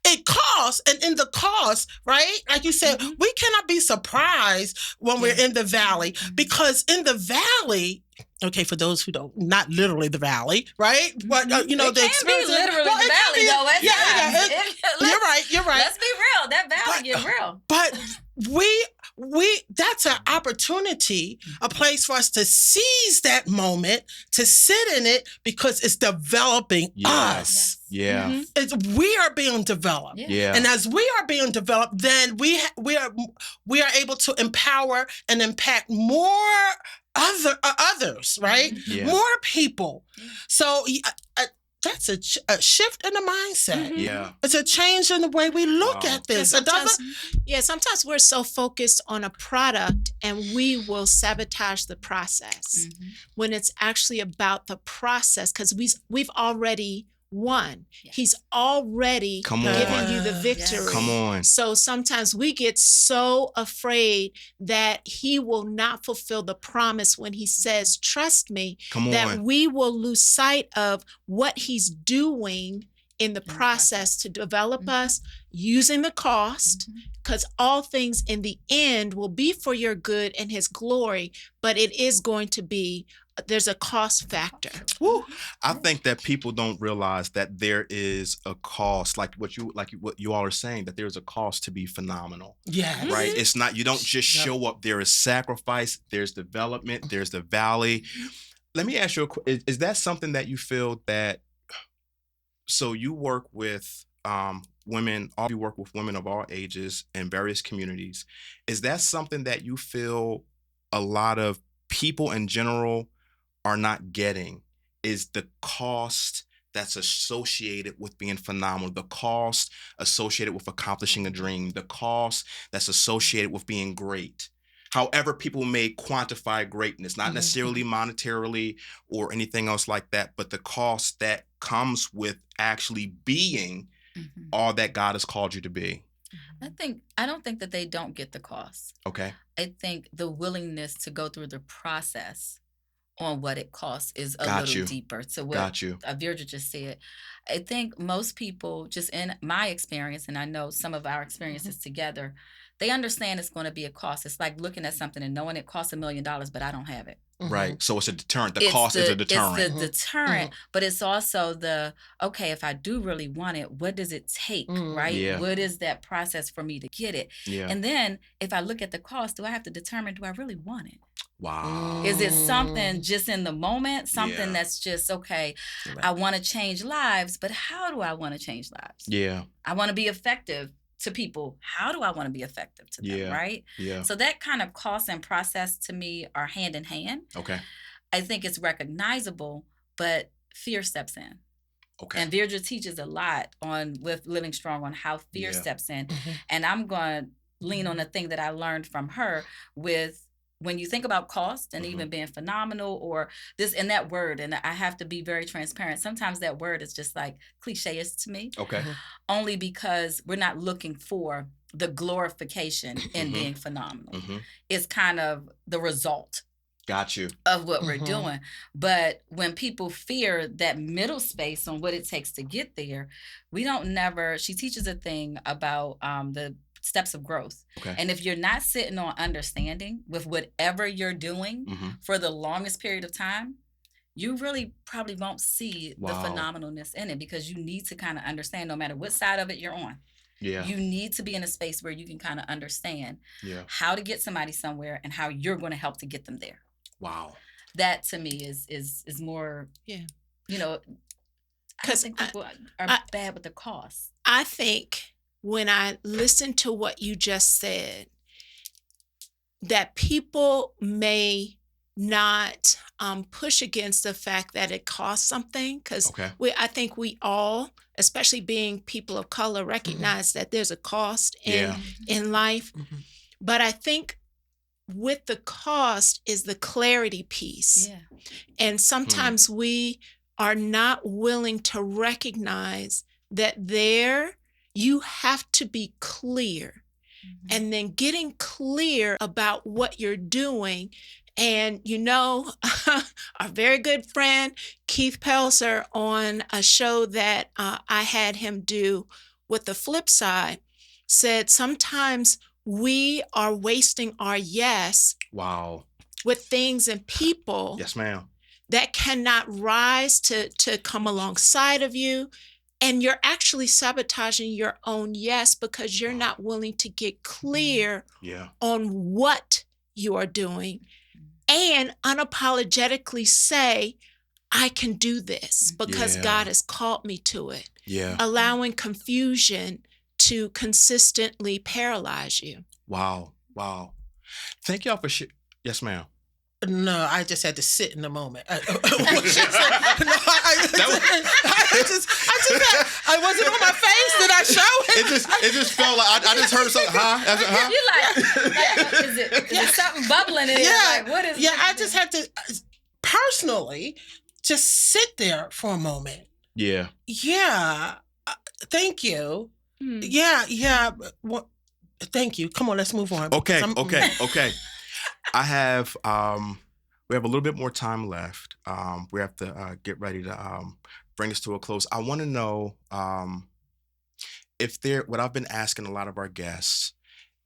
It costs. And in the cost, right? Like you said, we cannot be surprised when we're in the valley because in the valley, okay, for those who don't, not literally the valley, right? But It the can be experience. literally the valley, though. At times. You're right. Let's be real. That valley get real. But that's an opportunity, a place for us to seize that moment, to sit in it because it's developing us. Yeah. We are being developed. Yeah. And as we are being developed, then we are able to empower and impact more others, right? Yeah. More people. So that's a shift in the mindset. Yeah. It's a change in the way we look at this. Sometimes we're so focused on a product and we will sabotage the process when it's actually about the process because we've already won. Yeah. He's already Come on. given you the Yes. victory. Come on. So sometimes we get so afraid that he will not fulfill the promise when he says, trust me, Come that on. we will lose sight of what he's doing in the process to develop us, using the cost, because all things in the end will be for your good and his glory, but it is going to be, there's a cost factor. Woo. I think that people don't realize that there is a cost, like what you all are saying, that there's a cost to be phenomenal. Yes. Right? It's not, you don't just show up. There is sacrifice, there's development, there's the valley. Let me ask you, is that something that you feel that, so you work with women, you work with women of all ages in various communities. Is that something that you feel a lot of people in general are not getting? Is the cost that's associated with being phenomenal, the cost associated with accomplishing a dream, the cost that's associated with being great? However people may quantify greatness, not necessarily monetarily or anything else like that, but the cost that comes with actually being all that God has called you to be. I don't think that they don't get the cost. Okay. I think the willingness to go through the process on what it costs is a Got little you. deeper. So what Got you. Veirdre just said, I think most people, just in my experience, and I know some of our experiences together, they understand it's going to be a cost. It's like looking at something and knowing it costs $1 million, but I don't have it. Right. So it's a deterrent. The cost is a deterrent. It's the deterrent, but it's also the, okay, if I do really want it, what does it take, right? Yeah. What is that process for me to get it? Yeah. And then if I look at the cost, do I have to determine, do I really want it? Wow. Is it something just in the moment, something Yeah. that's just, okay, Right. I want to change lives, but how do I want to change lives? Yeah. I want to be effective to people. How do I want to be effective to them, Yeah. right? Yeah. So that kind of cost and process to me are hand in hand. Okay. I think it's recognizable, but fear steps in. Okay. And Veirdre teaches a lot with Living Strong on how fear Yeah. steps in. And I'm going to lean on the thing that I learned from her with, when you think about cost and even being phenomenal or this and that word, and I have to be very transparent, sometimes that word is just like cliche-ish to me. Okay. Only because we're not looking for the glorification in being phenomenal. It's kind of the result Got you. of what we're doing. But when people fear that middle space on what it takes to get there, she teaches a thing about the steps of growth. Okay. And if you're not sitting on understanding with whatever you're doing for the longest period of time, you really probably won't see the phenomenalness in it, because you need to kind of understand no matter what side of it you're on. Yeah. You need to be in a space where you can kind of understand Yeah. how to get somebody somewhere and how you're going to help to get them there. Wow. That to me is more, I don't think people are bad with the cost. I think when I listen to what you just said, that people may not push against the fact that it costs something, because I think we all, especially being people of color, recognize that there's a cost in life. But I think with the cost is the clarity piece. Yeah. And sometimes we are not willing to recognize that you have to be clear. And then getting clear about what you're doing. And, our very good friend, Keith Pelzer, on a show that I had him do with the flip side, said sometimes we are wasting our yes with things and people Yes, ma'am. that cannot rise to come alongside of you. And you're actually sabotaging your own yes, because you're not willing to get clear on what you are doing and unapologetically say, I can do this because God has called me to it. Yeah. Allowing confusion to consistently paralyze you. Wow. Thank y'all for Yes, ma'am. No, I just had to sit in the moment. I wasn't on my face. Did I show it? It just felt like I just heard something. You is it something bubbling in it? Like, what is? Yeah, I just had to personally just sit there for a moment. Yeah. Yeah. Thank you. Hmm. Yeah. Well, thank you. Come on, let's move on. Okay. because Okay. I have we have a little bit more time left. We have to get ready to bring this to a close. I want to know if there, what I've been asking a lot of our guests,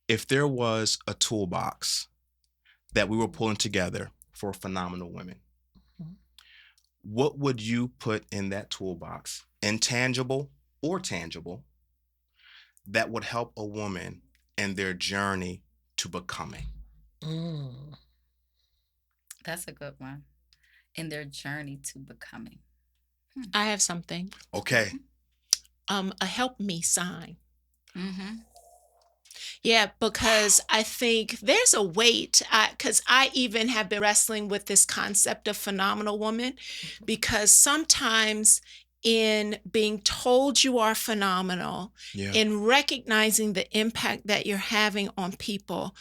if there was a toolbox that we were pulling together for phenomenal women, what would you put in that toolbox, intangible or tangible, that would help a woman in their journey to becoming? That's a good one. In their journey to becoming. I have something. Okay. A help me sign. Mm-hmm. Yeah, because I think there's a weight, because I even have been wrestling with this concept of phenomenal woman, because sometimes in being told you are phenomenal, Yeah. in recognizing the impact that you're having on people,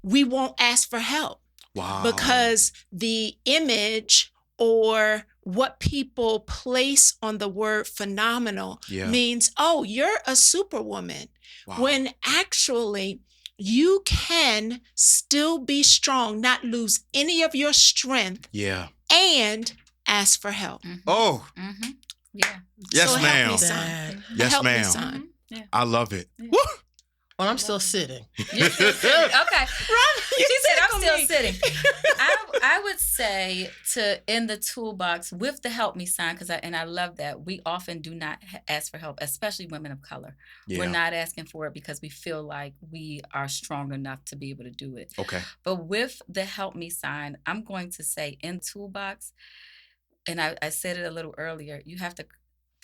we won't ask for help. Wow. Because the image or what people place on the word phenomenal means, oh, you're a superwoman. Wow. When actually you can still be strong, not lose any of your strength, and ask for help. Mm-hmm. Oh. Mm-hmm. Yeah. Yes, so ma'am. help me sign. Yes, help me ma'am. sign. Mm-hmm. Yeah. I love it. Yeah. Woo! Well, I'm still sitting. You're still sitting. Okay. She said, I'm still me. sitting. I would say to in the toolbox with the help me sign, because I love that. We often do not ask for help, especially women of color. Yeah. We're not asking for it because we feel like we are strong enough to be able to do it. Okay. But with the help me sign, I'm going to say in toolbox, and I said it a little earlier, you have to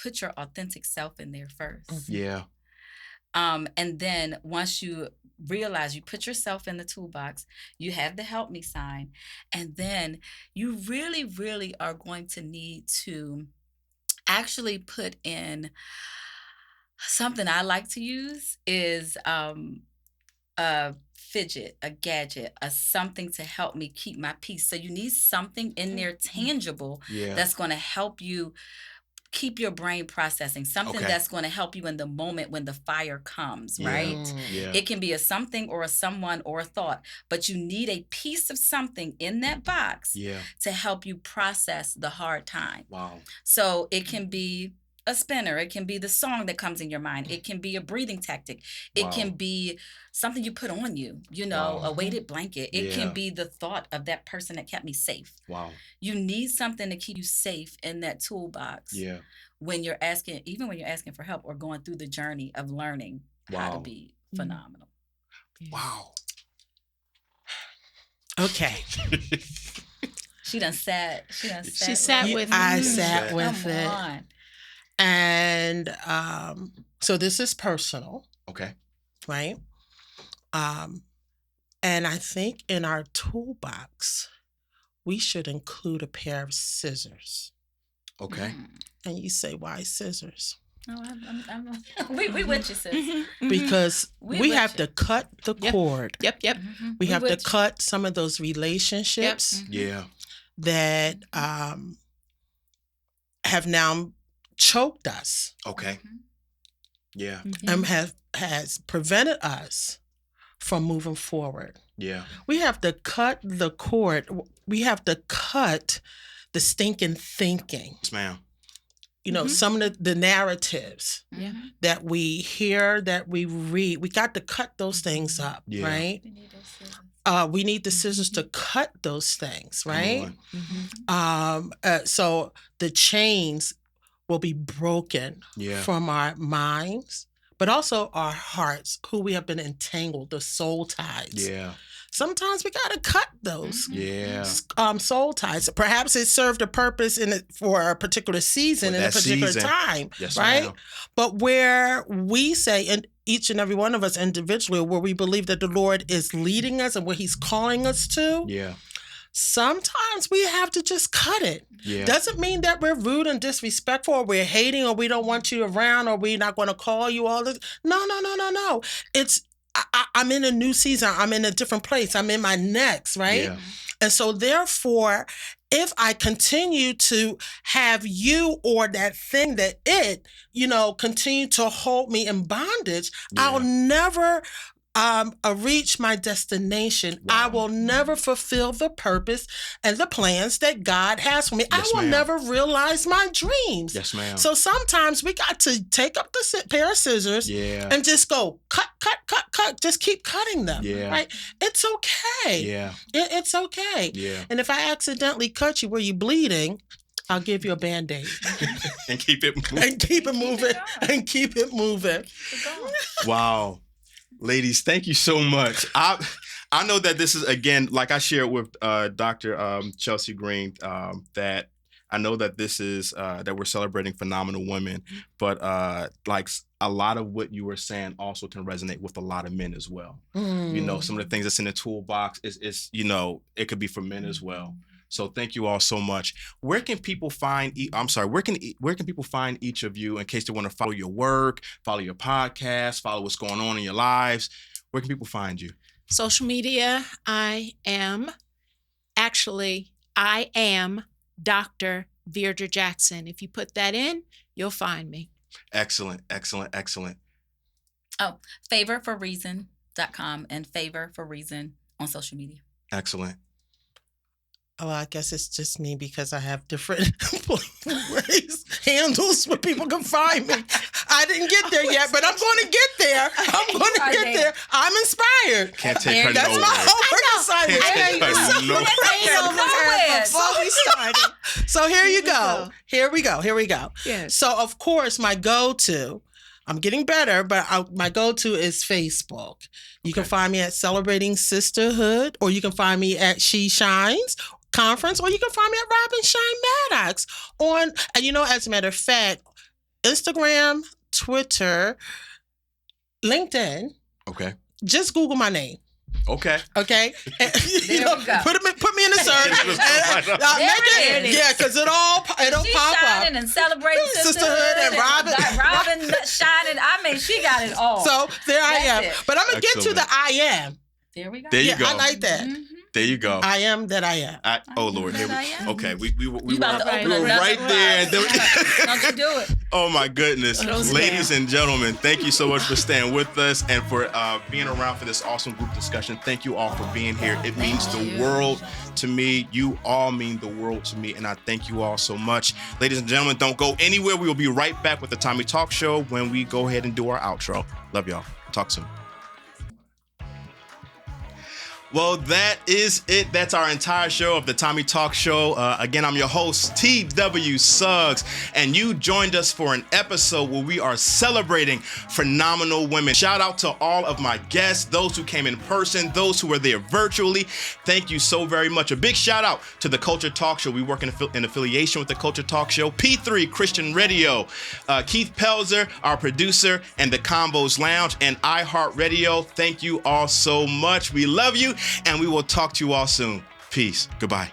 put your authentic self in there first. Yeah. And then once you realize you put yourself in the toolbox, you have the help me sign, and then you really, really are going to need to actually put in something I like to use is a fidget, a gadget, a something to help me keep my peace. So you need something in there tangible that's going to help you keep your brain processing, something that's going to help you in the moment when the fire comes, right? Yeah. It can be a something or a someone or a thought, but you need a piece of something in that box to help you process the hard time. Wow. So it can be a spinner. It can be the song that comes in your mind. It can be a breathing tactic. It can be something you put on you, a weighted blanket. It can be the thought of that person that kept me safe. Wow. You need something to keep you safe in that toolbox. Yeah. When you're asking, even when you're asking for help or going through the journey of learning how to be phenomenal. Wow. Okay. She sat with me. I sat with Come it. on. And so this is personal. Okay. Right? And I think in our toolbox, we should include a pair of scissors. Okay. And you say, why scissors? No, we with you, sis. Because we have to cut the cord. Yep. Mm-hmm. We have to cut some of those relationships that have now choked us. Okay. Yeah. And has prevented us from moving forward. Yeah. We have to cut the cord. We have to cut the stinking thinking. Yes, ma'am. Some of the narratives that we hear, that we read, we got to cut those things up, right? We need the scissors to cut those things, right? So the chains will be broken from our minds, but also our hearts, who we have been entangled, the soul ties. Yeah. Sometimes we got to cut those soul ties. Perhaps it served a purpose for a particular season in a particular time, right? Ma'am. But where we say, and each and every one of us individually, where we believe that the Lord is leading us and where he's calling us to, sometimes we have to just cut it. Doesn't mean that we're rude and disrespectful, or we're hating, or we don't want you around, or we're not going to call you all this. No. It's I'm in a new season. I'm in a different place. I'm in my next, right? And so therefore, if I continue to have you or that thing that continue to hold me in bondage, I'll never reach my destination. Wow. I will never fulfill the purpose and the plans that God has for me. Yes, I will ma'am. never realize my dreams. Yes, ma'am. So sometimes we got to take up the pair of scissors and just go cut. Just keep cutting them. Yeah. Right? It's okay. Yeah. It's okay. Yeah. And if I accidentally cut you where you're bleeding, I'll give you a Band-Aid. And keep it moving. And keep it moving. And keep it moving. Wow. Ladies, thank you so much. I know that this is, again, like I shared with Dr. Chelsey Green, that I know that this is, that we're celebrating phenomenal women, but like a lot of what you were saying also can resonate with a lot of men as well. You know, some of the things that's in the toolbox is it could be for men as well. So thank you all so much. Where can people find? Where can people find each of you in case they want to follow your work, follow your podcast, follow what's going on in your lives? Where can people find you? Social media. I am Dr. Veirdre Jackson. If you put that in, you'll find me. Excellent, excellent, excellent. Oh, favorforreason.com and Favor for Reason on social media. Excellent. Oh, I guess it's just me because I have different handles where people can find me. I didn't get there yet, but I'm going to get there. I'm inspired. Can't take her That's nowhere. my homework assignment. Can't take her nowhere. Before we started. So here you go. Here we go. Yes. So, of course, my go-to, I'm getting better, but my go-to is Facebook. You can find me at Celebrating Sisterhood, or you can find me at She Shines Conference, or you can find me at Robin Shine-Maddox as a matter of fact, Instagram, Twitter, LinkedIn. Okay. Just Google my name. Okay. Okay. And, We go. put me in the search. There it is. Yeah, because it'll She's pop shining up. and celebrating sisterhood and Robin. Robin shining. I mean, she got it all. So there I am. That's it. But I'm gonna get to Excellent. the I am. There we go. There you go. I like that. Mhm. There you go. I am that I am. Oh Lord. Here I am. okay. We were about to open another right there. And Don't you do it. Oh my goodness. Those Ladies and gentlemen, thank you so much for staying with us and for being around for this awesome group discussion. Thank you all for being here. It means the world to me. You all mean the world to me, and I thank you all so much. Ladies and gentlemen, don't go anywhere. We will be right back with the Tommie Talk Show when we go ahead and do our outro. Love y'all. Talk soon. Well, that is it. That's our entire show of the Tommie Talk Show. Again, I'm your host, T.W. Suggs, and you joined us for an episode where we are celebrating phenomenal women. Shout out to all of my guests, those who came in person, those who were there virtually. Thank you so very much. A big shout out to the Culture Talk Show. We work in affiliation with the Culture Talk Show, P3 Christian Radio, Keith Pelzer, our producer, and the Combos Lounge, and iHeartRadio. Thank you all so much. We love you. And we will talk to you all soon. Peace. Goodbye.